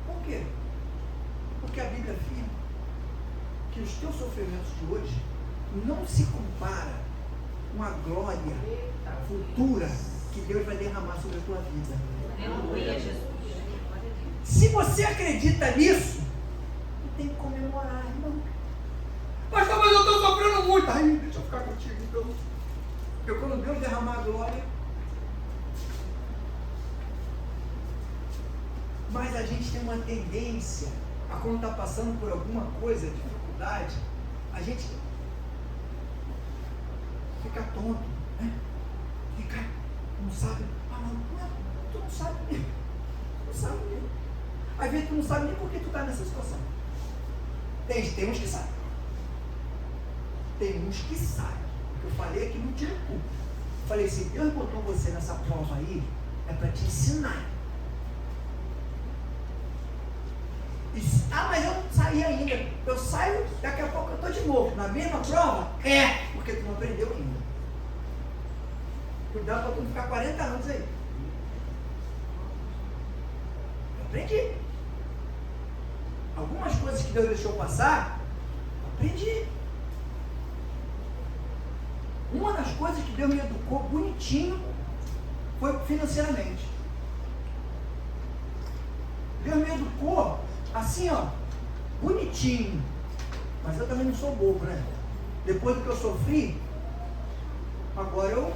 Por quê? Porque a Bíblia afirma que os teus sofrimentos de hoje não se compara com a glória futura que Deus vai derramar sobre a tua vida. Aleluia, Jesus. Se você acredita nisso, tem que comemorar, irmão. Pastor, mas eu estou sofrendo muito. Ai, deixa eu ficar contigo, então. Porque quando Deus derramar a glória, mas a gente tem uma tendência a quando está passando por alguma coisa, dificuldade, a gente fica tonto, né? Fica, não sabe. Ah, não, tu não sabe mesmo. Não sabe mesmo. Às vezes tu não sabe nem por que tu está nessa situação. Tem uns que sabem. Tem uns que sabem. Eu falei aqui, não tira culpa. Eu falei assim, Deus botou você nessa prova aí, é para te ensinar. Ah, mas eu não saí ainda. Eu saio, daqui a pouco eu estou de novo. Na mesma prova? É, porque tu não aprendeu ainda. Cuidado para tu não ficar 40 anos aí. Eu aprendi. Algumas coisas que Deus deixou passar, eu aprendi. Uma das coisas que Deus me educou bonitinho foi financeiramente. Deus me educou assim, ó, bonitinho. Mas eu também não sou bobo, né? Depois do que eu sofri, agora eu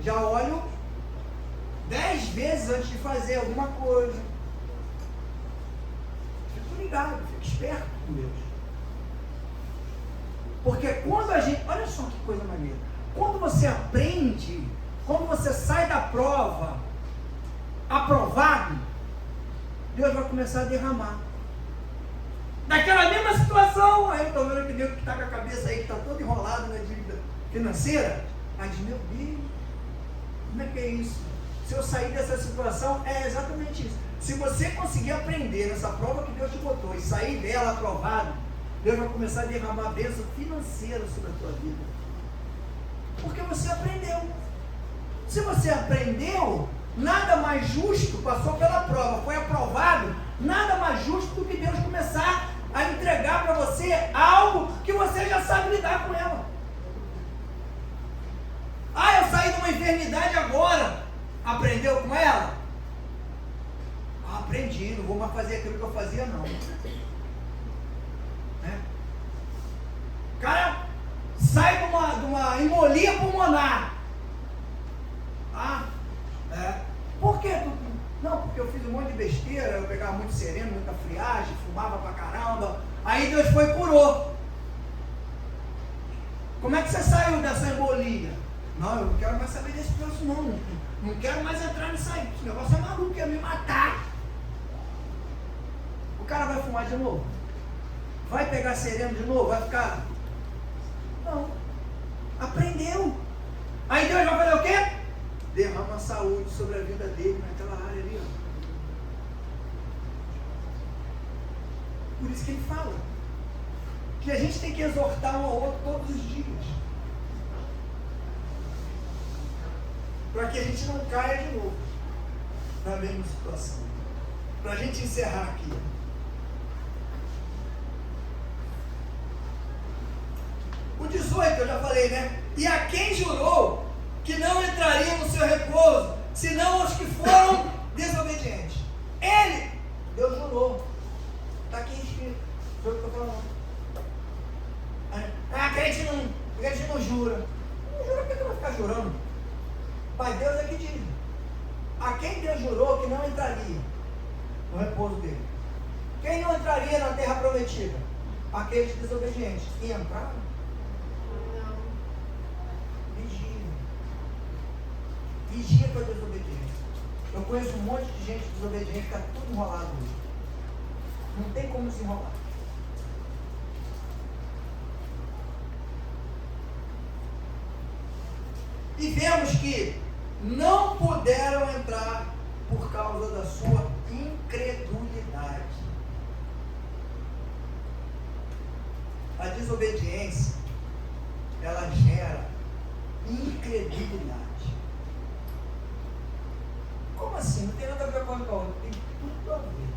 já olho 10 vezes antes de fazer alguma coisa. Fico ligado, fico esperto com Deus. Porque quando a gente, olha só que coisa maneira, quando você aprende, quando você sai da prova aprovado, Deus vai começar a derramar. Naquela mesma situação, aí eu estou vendo que Deus que está com a cabeça aí, que está todo enrolado na dívida financeira, aí diz, meu Deus, como é que é isso? Se eu sair dessa situação, é exatamente isso. Se você conseguir aprender nessa prova que Deus te botou e sair dela aprovado, Deus vai começar a derramar bênção financeira sobre a tua vida. Porque você aprendeu. Se você aprendeu, nada mais justo, passou pela prova, foi aprovado, nada mais justo do que Deus começar a entregar para você algo que você já sabe lidar com ela. Ah, eu saí de uma enfermidade agora. Aprendeu com ela? Ah, aprendi, não vou mais fazer aquilo que eu fazia não. Né? O cara sai de uma embolia pulmonar. Por quê? Não, porque eu fiz um monte de besteira, eu pegava muito sereno, muita friagem, fumava pra caramba. Aí Deus foi e curou. Como é que você saiu dessa embolia? Não, eu não quero mais saber desse troço não. Não quero mais entrar nisso aí. Esse negócio é maluco, quer me matar. O cara vai fumar de novo? Vai pegar sereno de novo? Vai ficar? Não. Aprendeu. Aí Deus vai fazer o quê? Derrama saúde sobre a vida dele naquela área ali. Ó. Por isso que ele fala que a gente tem que exortar um ao outro todos os dias. Para que a gente não caia de novo na mesma situação. Para a gente encerrar aqui. O 18 eu já falei, né? E a quem jurou que não entraria no seu repouso, senão os que foram desobedientes. Ele, Deus jurou. Está aqui escrito. Foi o que eu estou falando. A crente não jura. Não jura, por que vai ficar jurando? Mas Deus é que diz. A quem Deus jurou que não entraria no repouso dele? Quem não entraria na terra prometida? Aqueles desobedientes. E entraram? Não. Vigia. Vigia para a desobediência. Eu conheço um monte de gente desobediente que está tudo enrolado hoje. Não tem como se enrolar. E vemos que não puderam entrar por causa da sua incredulidade. A desobediência, ela gera incredulidade. Como assim? Não tem nada a ver com a outra, tem tudo a ver.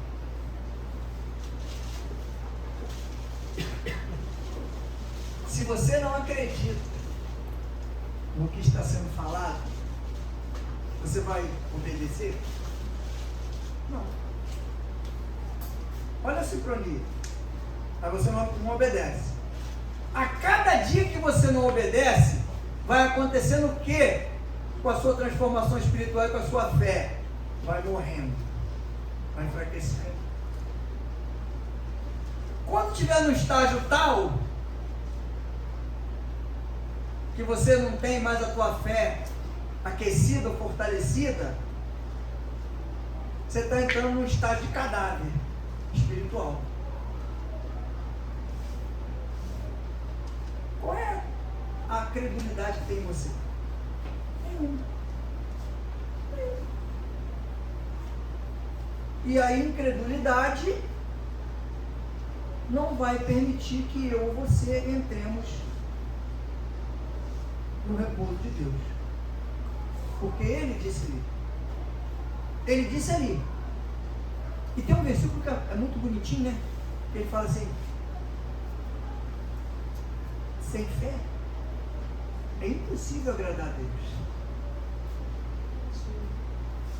Se você não acredita no que está sendo falado, você vai obedecer? Não. Olha a sincronia. Aí você não obedece. A cada dia que você não obedece, vai acontecendo o quê? Com a sua transformação espiritual e com a sua fé. Vai morrendo. Vai enfraquecendo. Quando estiver no estágio tal que você não tem mais a tua fé aquecida ou fortalecida, você está entrando num estágio de cadáver espiritual. Qual é a credulidade que tem em você? Nenhuma. E a incredulidade não vai permitir que eu ou você entremos no repouso de Deus. Porque ele disse ali. Ele disse ali. E tem um versículo que é muito bonitinho, né? Ele fala assim: sem fé é impossível agradar a Deus.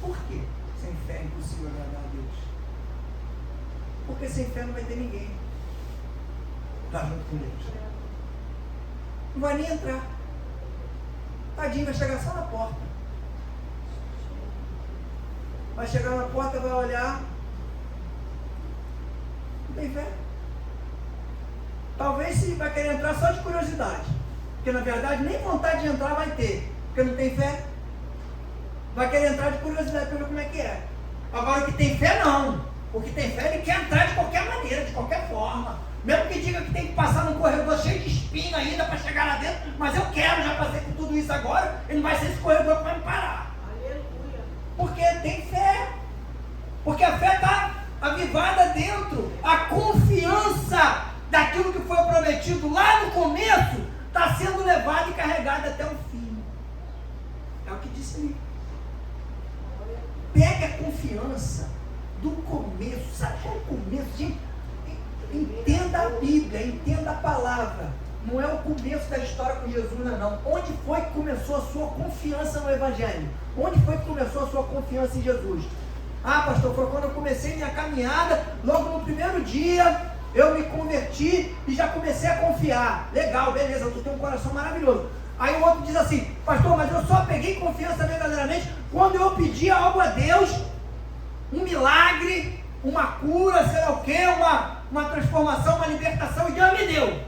Por quê? Sem fé é impossível agradar a Deus. Porque sem fé não vai ter ninguém para junto com Deus. Não vai nem entrar. Tadinho, vai chegar só na porta. Vai chegar na porta, vai olhar. Não tem fé. Talvez se vai querer entrar só de curiosidade. Porque na verdade nem vontade de entrar vai ter. Porque não tem fé. Vai querer entrar de curiosidade para ver como é que é. Agora o que tem fé não. O que tem fé ele quer entrar de qualquer maneira, de qualquer forma. Mesmo que diga que tem que passar num corredor cheio de espinho ainda para chegar lá dentro. Mas eu quero, já passei por tudo isso agora. E não vai ser esse corredor que vai me parar. Aleluia. Porque tem fé. Porque a fé está avivada dentro. A confiança daquilo que foi prometido lá no começo está sendo levada e carregada até o fim. É o que disse ali. Pegue a confiança do começo. Sabe qual é o começo? Gente, entenda a Bíblia, entenda a palavra. Não é o começo da história com Jesus, não. Onde foi que começou a sua confiança no Evangelho? Onde foi que começou a sua confiança em Jesus? Ah, pastor, foi quando eu comecei minha caminhada, logo no primeiro dia, eu me converti e já comecei a confiar. Legal, beleza, tu tem um coração maravilhoso. Aí o outro diz assim, pastor, mas eu só peguei confiança verdadeiramente quando eu pedi algo a Deus, um milagre, uma cura, sei lá o que, uma transformação, uma libertação, e Deus me deu.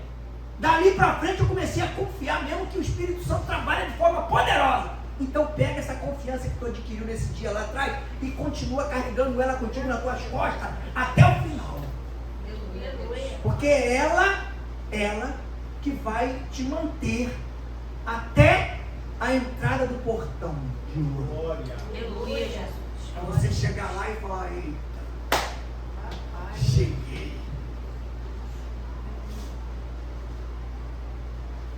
Dali para frente eu comecei a confiar mesmo que o Espírito Santo trabalha de forma poderosa. Então pega essa confiança que tu adquiriu nesse dia lá atrás e continua carregando ela contigo nas tuas costas até o final. Porque é ela que vai te manter até a entrada do portão de ouro. Aleluia, Jesus. Para você chegar lá e falar, eita, cheguei.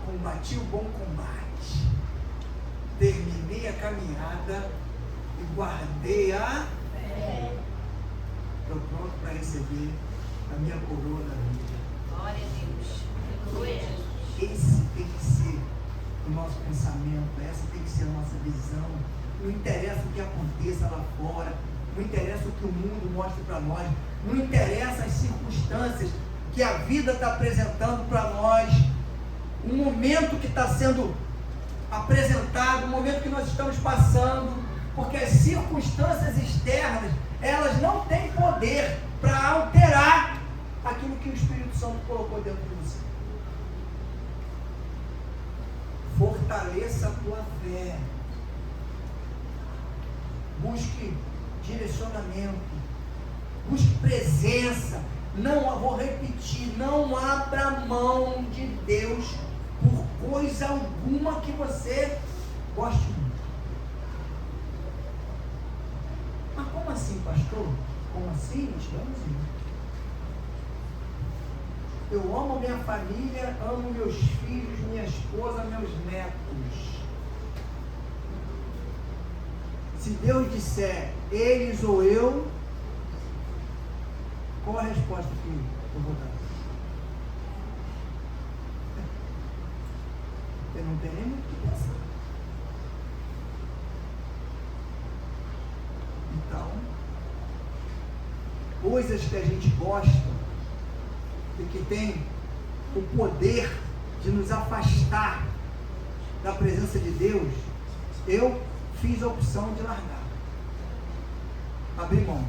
Combati o bom combate. Terminei a caminhada e guardei a fé. Estou pronto para receber a minha coroa da vida. Glória a Deus. Aleluia, Jesus. Esse tem que ser o nosso pensamento, essa tem que ser a nossa visão. Não interessa o que aconteça lá fora, não interessa o que o mundo mostre para nós, não interessa as circunstâncias que a vida está apresentando para nós, o momento que está sendo apresentado, o momento que nós estamos passando, porque as circunstâncias externas, elas não têm poder para alterar aquilo que o Espírito Santo colocou dentro de você. Fortaleça a tua fé. Busque direcionamento. Busque presença. Não, vou repetir, não abra mão de Deus por coisa alguma que você goste muito. Mas como assim, pastor? Como assim? Estamos indo. Eu amo minha família, amo meus filhos, minha esposa, meus netos. Se Deus disser eles ou eu, qual a resposta que eu vou dar? Eu não tenho nem muito o que pensar. Então, coisas que a gente gosta e que tem o poder de nos afastar da presença de Deus, eu fiz a opção de largar, abrir mão.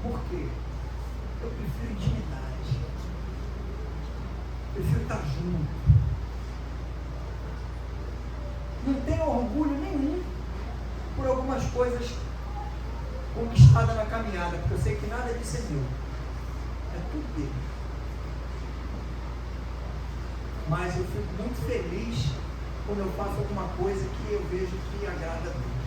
Por quê? Eu prefiro intimidade, prefiro estar junto. Não tenho orgulho nenhum por algumas coisas conquistada na caminhada, porque eu sei que nada disso é meu, é tudo dele. Mas eu fico muito feliz quando eu faço alguma coisa que eu vejo que agrada a Deus.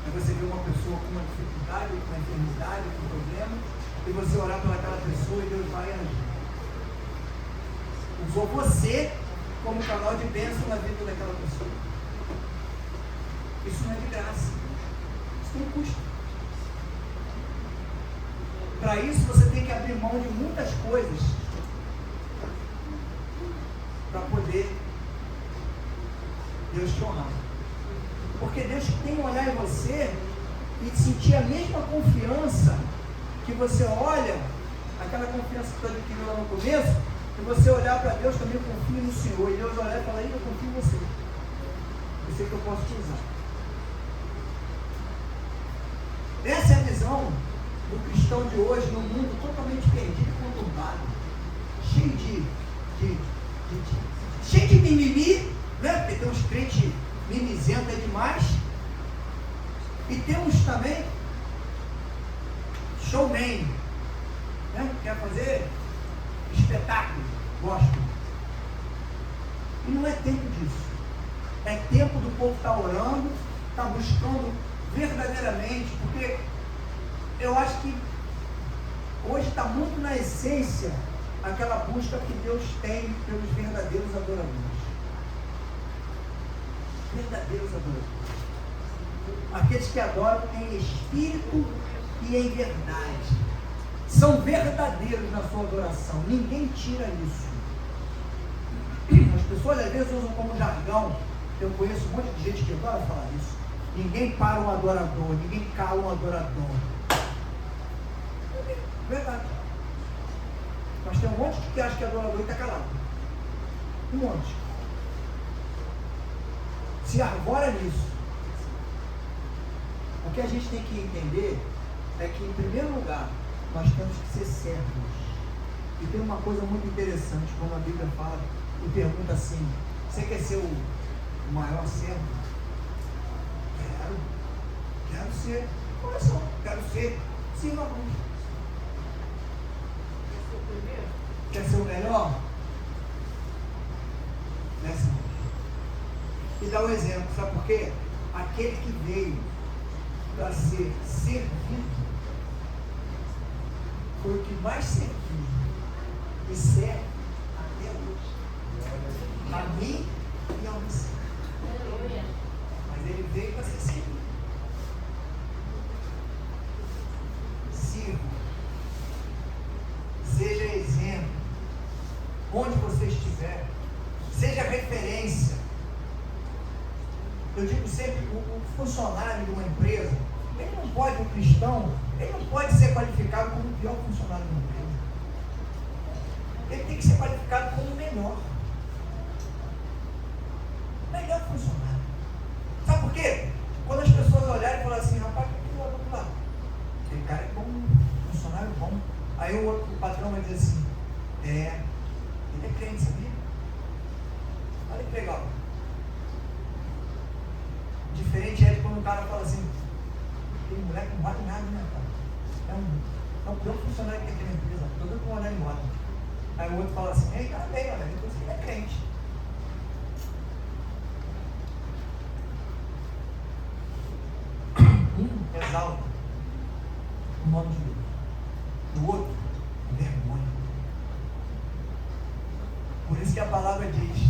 Aí você vê uma pessoa com uma dificuldade, com uma enfermidade, com um problema, e você orar pelaquela pessoa e Deus vai agir. Usou você como canal de bênção na vida daquela pessoa. Isso não é de graça. Isso tem custo. Para isso você tem que abrir mão de muitas coisas para poder Deus te honrar. Porque Deus tem que olhar em você e sentir a mesma confiança que você olha, aquela confiança que você adquiriu lá no começo, que você olhar para Deus também, confia no Senhor, e Deus olhar e falar, eu confio em você. Eu sei que eu posso te usar. Essa é a visão do cristão de hoje, num mundo totalmente perdido e conturbado, cheio de mimimi, né? Porque tem uns crentes mimizenta demais, e temos também showman, né? Quer fazer espetáculo, gosto. E não é tempo disso. É tempo do povo estar orando, estar buscando verdadeiramente, porque eu acho que hoje está muito na essência aquela busca que Deus tem pelos verdadeiros adoradores. Verdadeiros adoradores. Aqueles que adoram em espírito e em verdade. São verdadeiros na sua adoração. Ninguém tira isso. As pessoas às vezes usam como jargão. Eu conheço um monte de gente que adora falar isso. Ninguém para um adorador, ninguém cala um adorador. Verdade. Mas tem um monte que acha que é adorador e está calado. Um monte. Se arvora nisso. O que a gente tem que entender é que, em primeiro lugar, nós temos que ser servos. E tem uma coisa muito interessante, quando a Bíblia fala e pergunta assim, você quer ser o maior servo? Quero ser. Olha só, quero ser. Sim, vamos. Quer ser o melhor? Nessa. E dá um exemplo, sabe por quê? Aquele que veio para ser servido foi o que mais serviu e serve até hoje. A mim e a você. Mas ele veio para ser servido. Sirva. Seja exemplo. Onde você estiver. Seja referência. Eu digo sempre, o funcionário de uma empresa, ele não pode, o cristão, ele não pode ser qualificado como o pior funcionário de uma empresa. Ele tem que ser qualificado como o melhor. Melhor funcionário. Sabe por quê? Quando as pessoas olharem e falarem assim, rapaz, o que eu vou lá? Aquele cara é bom, funcionário bom. Aí o patrão vai dizer assim, ele é crente, sabia? Olha que legal. Diferente é de quando o cara fala assim, aquele moleque não vale nada, né, cara? É o pior funcionário que tem aqui na empresa, todo mundo olhando embora. Aí o outro fala assim, ei, cara, bem, olha, depois ele é crente. Exalta o nome de Deus. O outro, vergonha. Por isso que a palavra diz,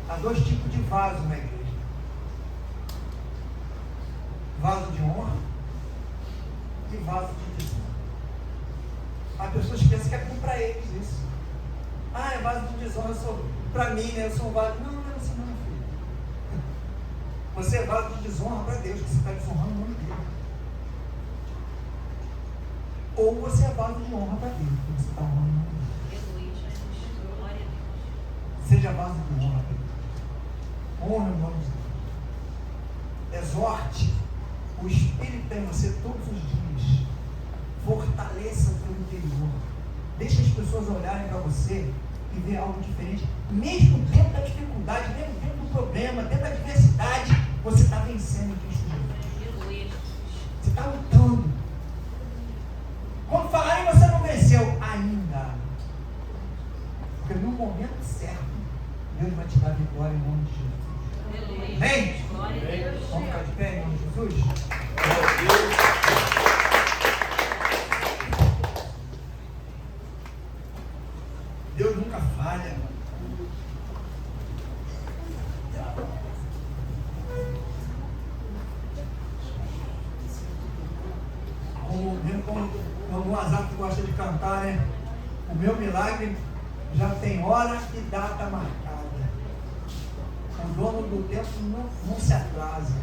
há dois tipos de vasos na igreja. Vaso de honra e vaso de desonra. Há pessoas que pensam que é bom para eles isso. Ah, é vaso de desonra, eu sou para mim, né? Eu sou um vaso. Não, não é assim não, filho. Você é vaso de desonra para Deus, que você está desonrando o nome dele. Ou você é vaso de honra para Deus, que você está honrando o nome dele. Seja vaso de honra para Deus. Honra o nome de Deus. Exorte o Espírito em você todos os dias. Fortaleça o teu interior. Deixe as pessoas olharem para você e ver algo diferente. Mesmo dentro da dificuldade, mesmo dentro do problema, dentro da adversidade, você está vencendo em Cristo Jesus. Você está lutando. Quando falarem você não venceu, ainda. Porque no momento certo, Deus vai te dar vitória em nome de Jesus. Amém? Vamos ficar de pé em nome de Jesus? Deus nunca falha. Como o Azar gosta de cantar, né? O meu milagre já tem hora e data marcada. O dono do tempo não se atrasa.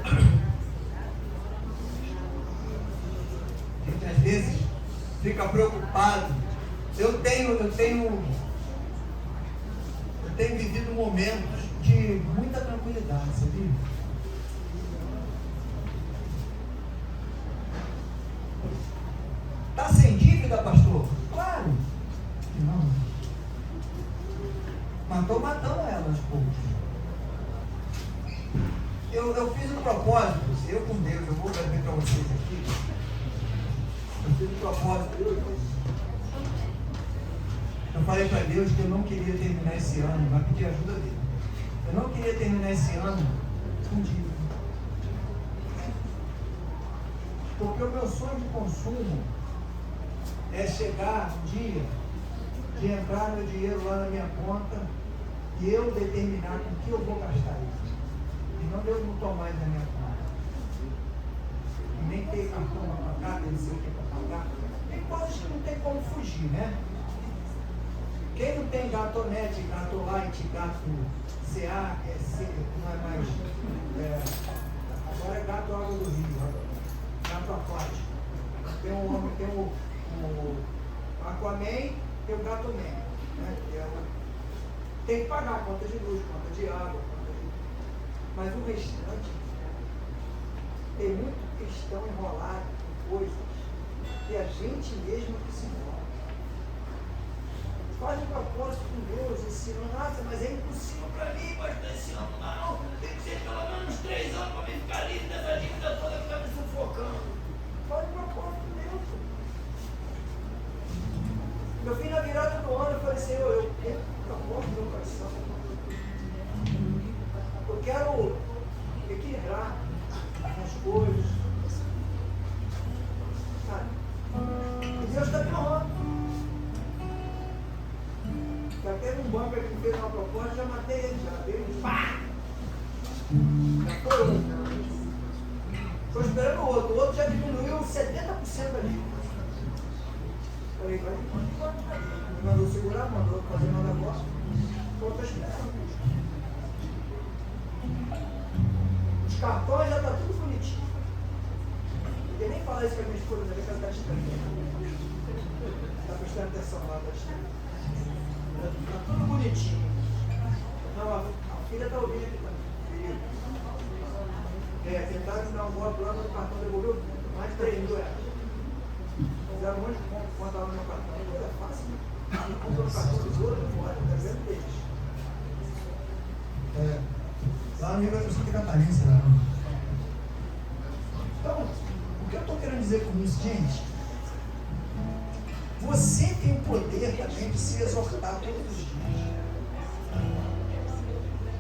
A gente às vezes fica preocupado. Eu tenho vivido momentos de muita tranquilidade, sabia? Está sem dívida, pastor? Claro que não. Mas estou matando ela aos poucos. Eu fiz um propósito, eu com Deus, eu vou ver para vocês aqui. Eu fiz um propósito. Eu falei para Deus que eu não queria terminar esse ano, vai pedir ajuda dele. Eu não queria terminar esse ano com dívida. Porque o meu sonho de consumo é chegar um dia de entrar meu dinheiro lá na minha conta e eu determinar com que eu vou gastar isso. E não Deus botou mais na minha conta. E nem ter cartão para pagar, nem sei o que para pagar. Tem coisas que não tem como fugir, né? Quem não tem gatonete, gato light, gato CA, não é mais. Agora é gato água do rio, gato aquático. Tem um homem, tem o Aquaman, tem o Gato Man. Né? Tem que pagar a conta de luz, conta de água, mas o restante tem muito cristão enrolado em coisas que a gente mesmo que se enrola. Faz um propósito com Deus, ensinando, nossa, mas é impossível para mim, pastor, esse ano não, tem que ser pelo menos 3 anos para me ficar livre dessa dívida toda que está me sufocando. Faz um propósito com Deus. Eu fui na virada do ano e falei, Senhor, eu quero propósito do meu coração. Eu quero equilibrar as coisas. Sabe? E Deus está me honrando. Já teve um banco que fez uma proposta, já matei ele, já dei um pá! Já foi um. Estou esperando o outro já diminuiu 70% da dívida. Falei, vai, me mandou segurar, mandou fazer nada agora. Estou esperando. Os cartões já estão tudo bonitinho. Não tem nem falar isso para minha esposa, mas ela está estranhando. Está prestando atenção lá, está estranhando. Está tudo bonitinho. Não, a filha está ouvindo aqui também. Tentaram me dar um golpe lá no cartão, devolveu mais de 3 mil reais. Fizeram um monte de conta lá no meu cartão. É fácil. Compra no cartão dos outros, fora, está vendo deles. Lá no Rio Grande do Sul tem Catarina, será? Então, o que eu estou querendo dizer com isso, gente? Você tem o poder também de se exortar todos os dias.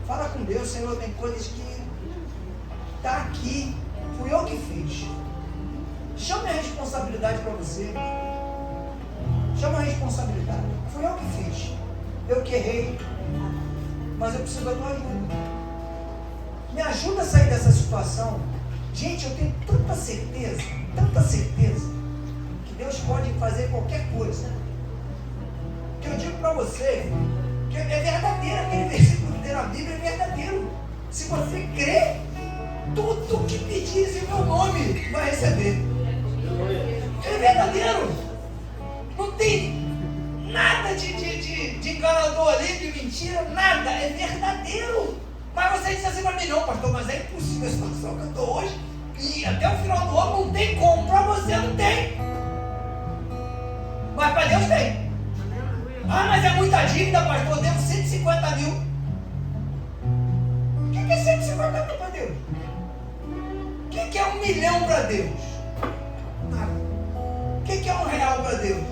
Fala com Deus, Senhor, tem coisas que está aqui, fui eu que fiz. Chama a responsabilidade para você. Chama a responsabilidade. Fui eu que fiz. Eu que errei. Mas eu preciso da tua ajuda. Me ajuda a sair dessa situação. Gente, eu tenho tanta certeza, que Deus pode fazer qualquer coisa. Que eu digo para você, que é verdadeiro, aquele versículo que tem na Bíblia é verdadeiro. Se você crê, tudo que pedires em meu nome vai receber. É verdadeiro. Não tem nada de enganador ali, de mentira, nada. É verdadeiro. Mas você diz assim para mim, não, pastor, mas é impossível a situação que eu estou hoje. E até o final do ano não tem como. Para você não tem. Mas para Deus tem. Ah, mas é muita dívida, pastor. Eu devo 150 mil. O que é 150 mil para Deus? O que é 1 milhão para Deus? Nada. O que é R$1 para Deus?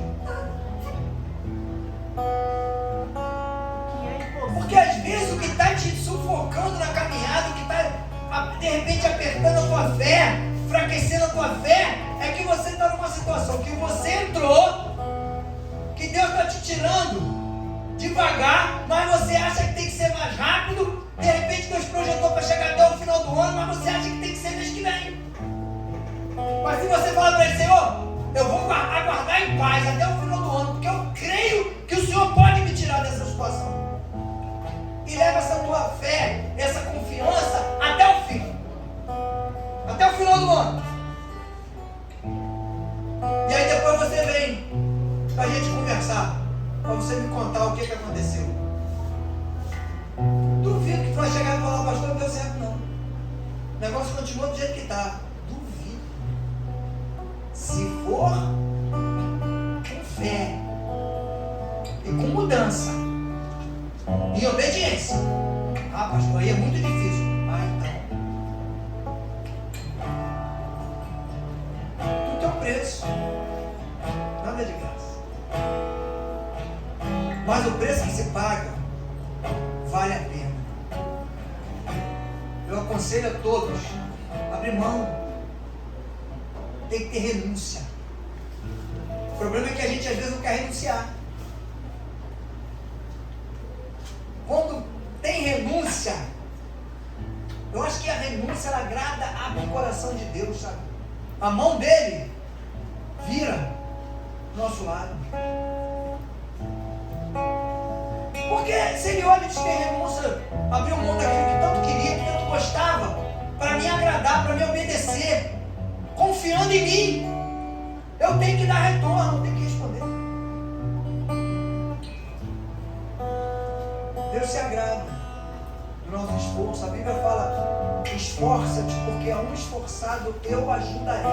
Porque às vezes o que está te sufocando na caminhada, o que está de repente apertando a tua fé, enfraquecendo a tua fé, é que você está numa situação que você entrou, que Deus está te tirando devagar, mas você acha que tem que ser mais rápido. De repente Deus projetou para chegar até o final do ano, mas você acha que tem que ser mês que vem. Mas se você fala para ele, Senhor, eu vou aguardar em paz até o final do ano, porque eu creio que o Senhor pode me tirar dessa situação. para você me contar o que aconteceu. Duvido que tu vai chegar e falar, pastor, não deu certo não. O negócio continua do jeito que está. Duvido. Se for com fé e com mudança e obediência. Ah, pastor, aí é muito difícil. Tudo tem um preço. Nada é de graça. Mas o preço que se paga vale a pena. Eu aconselho a todos a abrir mão. Tem que ter renúncia. O problema é que a gente às vezes não quer renunciar. Quando tem renúncia, eu acho que a renúncia ela agrada o coração de Deus, sabe? A mão dele vira do nosso lado. Porque se ele olha e diz que tem renúncia, abriu mão daquilo que tanto queria, que tanto gostava, para me agradar, para me obedecer, confiando em mim, eu tenho que dar retorno, eu tenho que responder. Deus se agrada do nosso esforço. A Bíblia fala: esforça-te, porque a um esforçado eu ajudarei.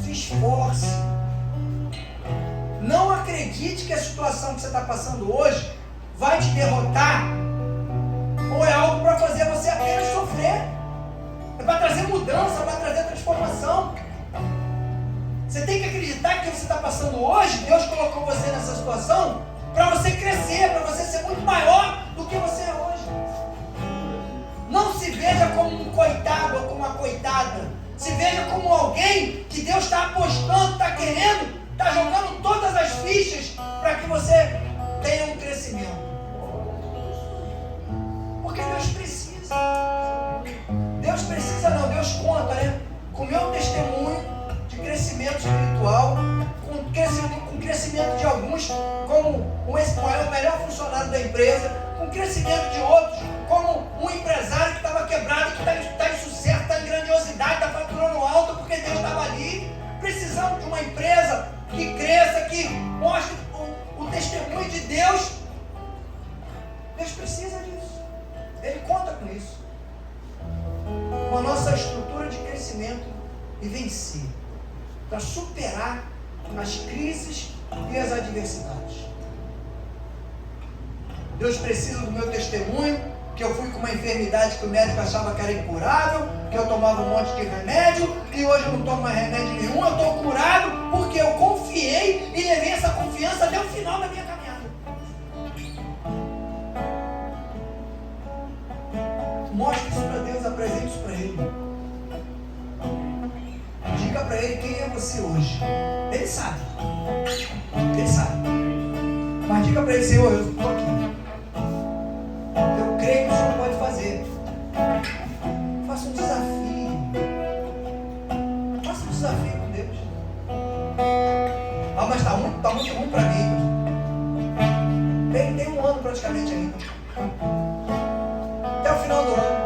Se esforce. Não acredite que a situação que você está passando hoje vai te derrotar, ou é algo para fazer você apenas sofrer. É para trazer mudança, para trazer transformação. Você tem que acreditar que o que você está passando hoje, Deus colocou você nessa situação para você crescer, para você ser muito maior do que você é hoje. Não se veja como um coitado ou como uma coitada. Se veja como alguém que Deus está apostando, está querendo, está jogando todas as fichas para que você tenha um crescimento. Porque Deus precisa. Deus precisa não, Deus conta, né? Com o meu testemunho de crescimento espiritual, com o crescimento de alguns, como o melhor funcionário da empresa, com o crescimento de outros, como um empresário que estava quebrado, que está em sucesso, está em grandiosidade, está faturando alto, porque Deus estava ali. Precisamos de uma empresa que cresça, que mostre o testemunho de Deus. Deus precisa disso. Ele conta com isso. Com a nossa estrutura de crescimento e vencer, para superar as crises e as adversidades. Deus precisa do meu testemunho, que eu fui com uma enfermidade que o médico achava que era incurável, que eu tomava um monte de remédio e hoje eu não tomo mais remédio nenhum, eu estou curado porque eu confiei e levei essa confiança até o final da minha caminhada. Mostre isso para Deus, apresente isso para Ele. Diga para Ele quem é você hoje. Ele sabe. Ele sabe. Mas diga para Ele: Senhor, eu estou aqui. Eu creio que o Senhor pode fazer. Faça um desafio. Faça um desafio com Deus. Ah, mas está muito ruim para mim. Tem um ano praticamente ainda. Até o final do ano.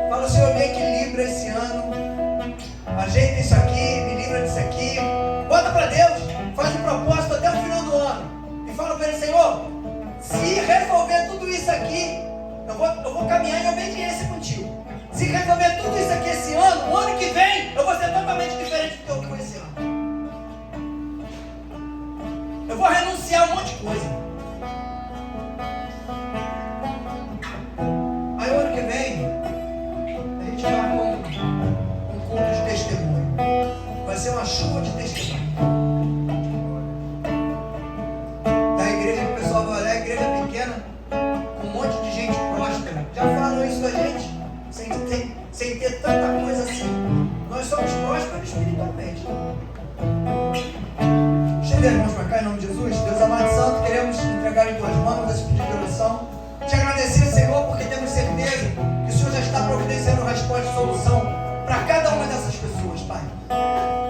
Fala: Senhor, me equilibra esse ano. Ajeita isso aqui, me livra disso aqui. Bota para Deus. Faz um propósito até o final do ano. E fala para Ele: Senhor, se resolver tudo isso aqui, eu vou caminhar em obediência contigo. Se resolver tudo isso aqui esse ano, o ano que vem, eu vou ser totalmente diferente do que eu fui esse ano. Eu vou renunciar a um monte de coisa. Aí o ano que vem, a gente vai com um culto de testemunho. Vai ser uma chuva de testemunho. Da igreja, o pessoal vai olhar, a igreja pequena, com um monte de gente próspera. Já falaram isso da gente? Sem ter tanta coisa assim. Nós somos prósperos espiritualmente. Chega, irmãos, para cá em nome de Jesus. Deus amado e santo, queremos entregar em tuas mãos esse pedido de oração. Te agradecer, Senhor, porque temos certeza que o Senhor já está providenciando resposta e solução para cada uma dessas pessoas, Pai.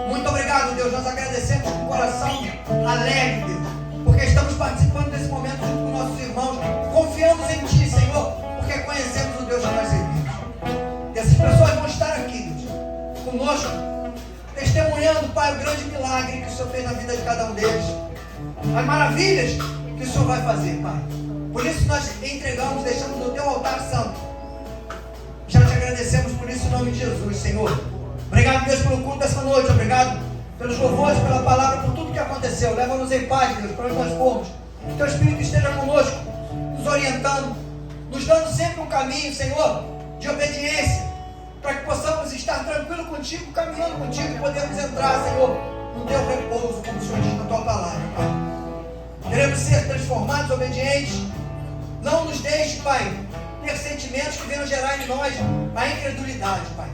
Muito obrigado, Deus. Nós agradecemos com o coração alegre, Deus, porque estamos participando desse momento junto com nossos irmãos. Confiamos em Ti, Senhor, porque conhecemos o Deus que nós servimos. E essas pessoas vão estar aqui, Deus, conosco, testemunhando, Pai, o grande milagre que o o Senhor fez na vida de cada um deles, as maravilhas que o Senhor vai fazer, Pai. Por isso nós entregamos, deixamos no Teu altar santo. Já te agradecemos por isso em nome de Jesus, Senhor. Obrigado, Deus, pelo culto dessa noite. Obrigado pelos louvores, pela palavra, por tudo que aconteceu. Leva-nos em paz, Deus, para onde nós formos. Que Teu Espírito esteja conosco, nos orientando, nos dando sempre um caminho, Senhor, de obediência, para que possamos estar tranquilos contigo, caminhando contigo e podemos entrar, Senhor, no Teu repouso, como o Senhor diz na Tua palavra, Pai. Queremos ser transformados, obedientes. Não nos deixe, Pai, ter sentimentos que venham gerar em nós a incredulidade, Pai.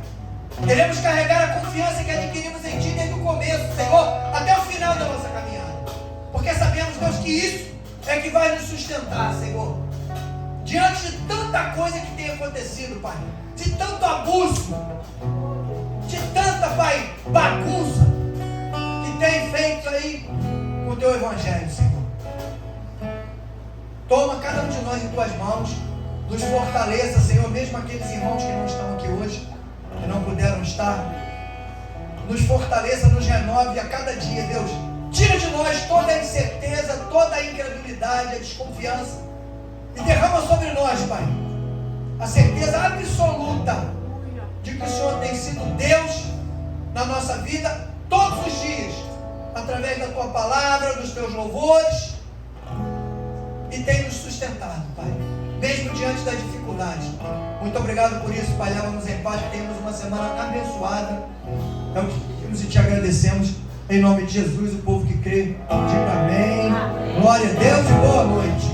Queremos carregar a confiança que adquirimos em Ti desde o começo, Senhor, até o final da nossa caminhada. Porque sabemos, Deus, que isso é que vai nos sustentar, Senhor. Diante de tanta coisa que tem acontecido, Pai, de tanto abuso, de tanta, Pai, bagunça que tem feito aí com o Teu Evangelho, Senhor. Toma cada um de nós em Tuas mãos, nos fortaleça, Senhor, mesmo aqueles irmãos que não estão aqui hoje, que não puderam estar. Nos fortaleça, nos renove a cada dia, Deus. Tira de nós toda a incerteza, toda a incredulidade, a desconfiança, e derrama sobre nós, Pai, a certeza absoluta de que o Senhor tem sido Deus na nossa vida todos os dias, através da Tua palavra, dos Teus louvores, e tem nos sustentado, Pai, mesmo diante das dificuldades. Muito obrigado por isso, Pai. Leva-nos em paz, que tenhamos uma semana abençoada. É o que pedimos e Te agradecemos. Em nome de Jesus, o povo que crê, diga amém. Amém. Glória a Deus e boa noite.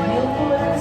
Meu coração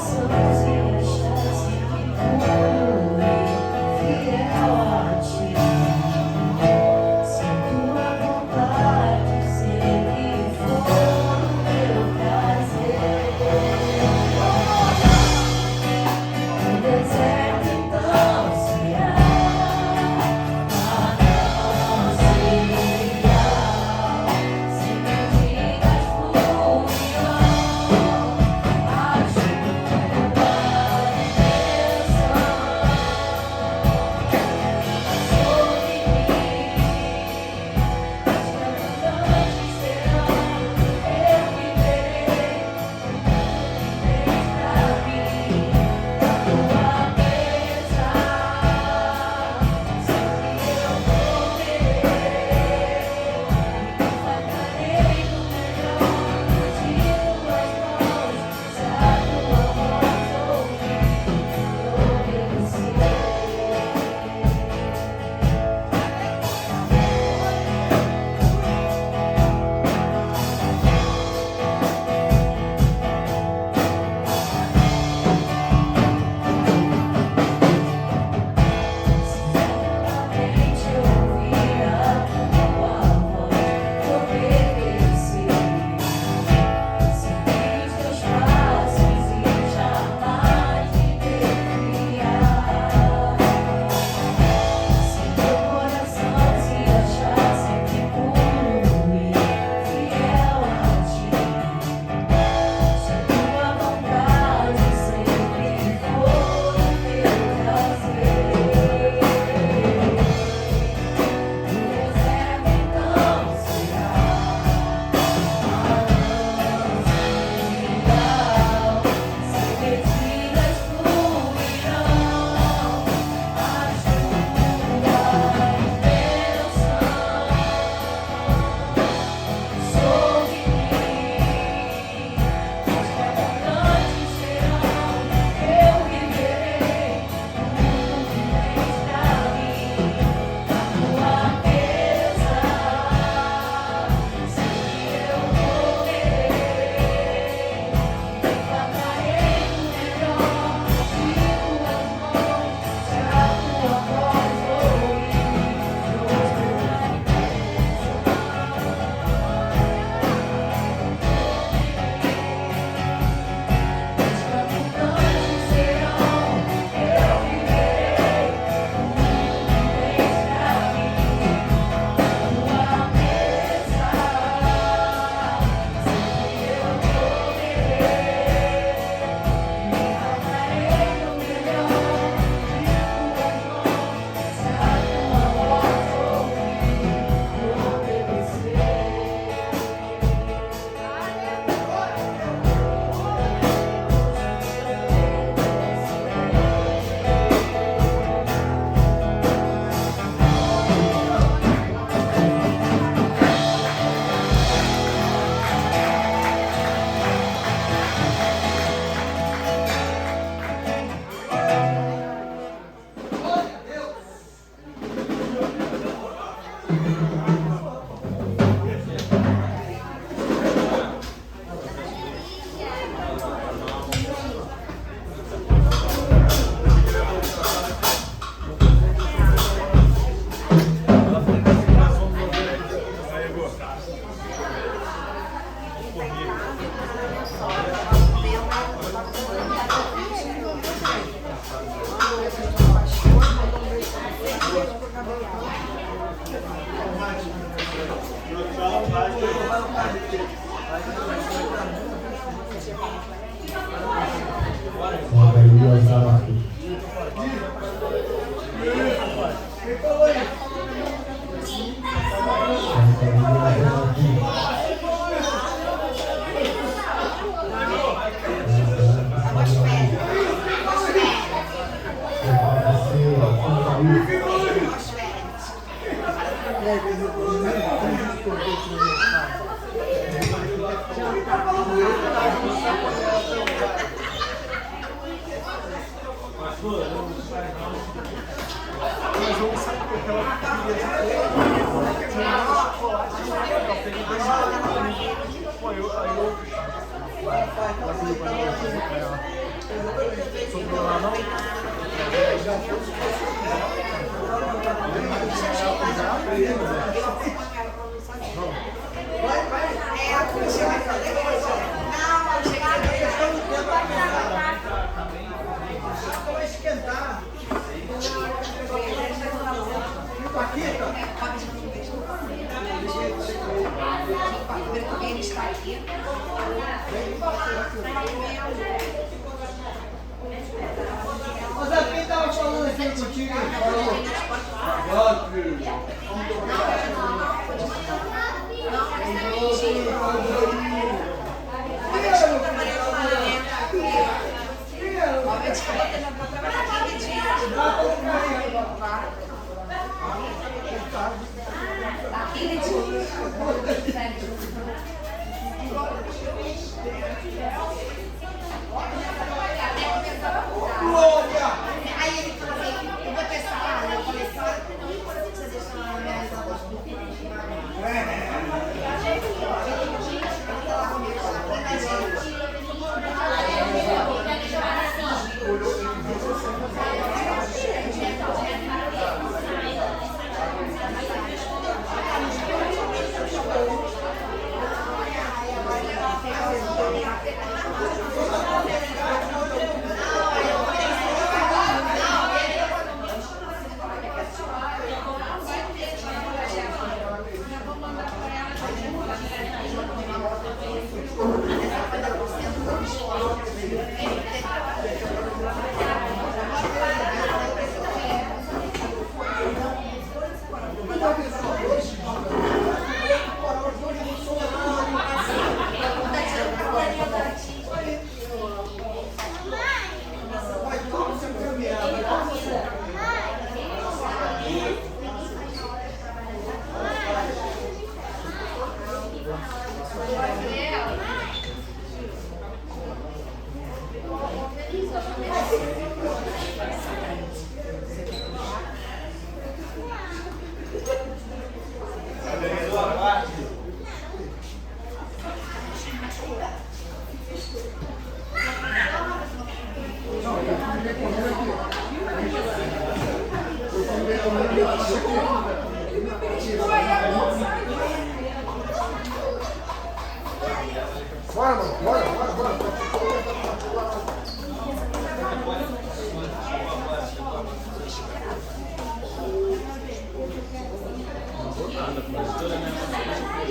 Bora, mano, bora. Toda a minha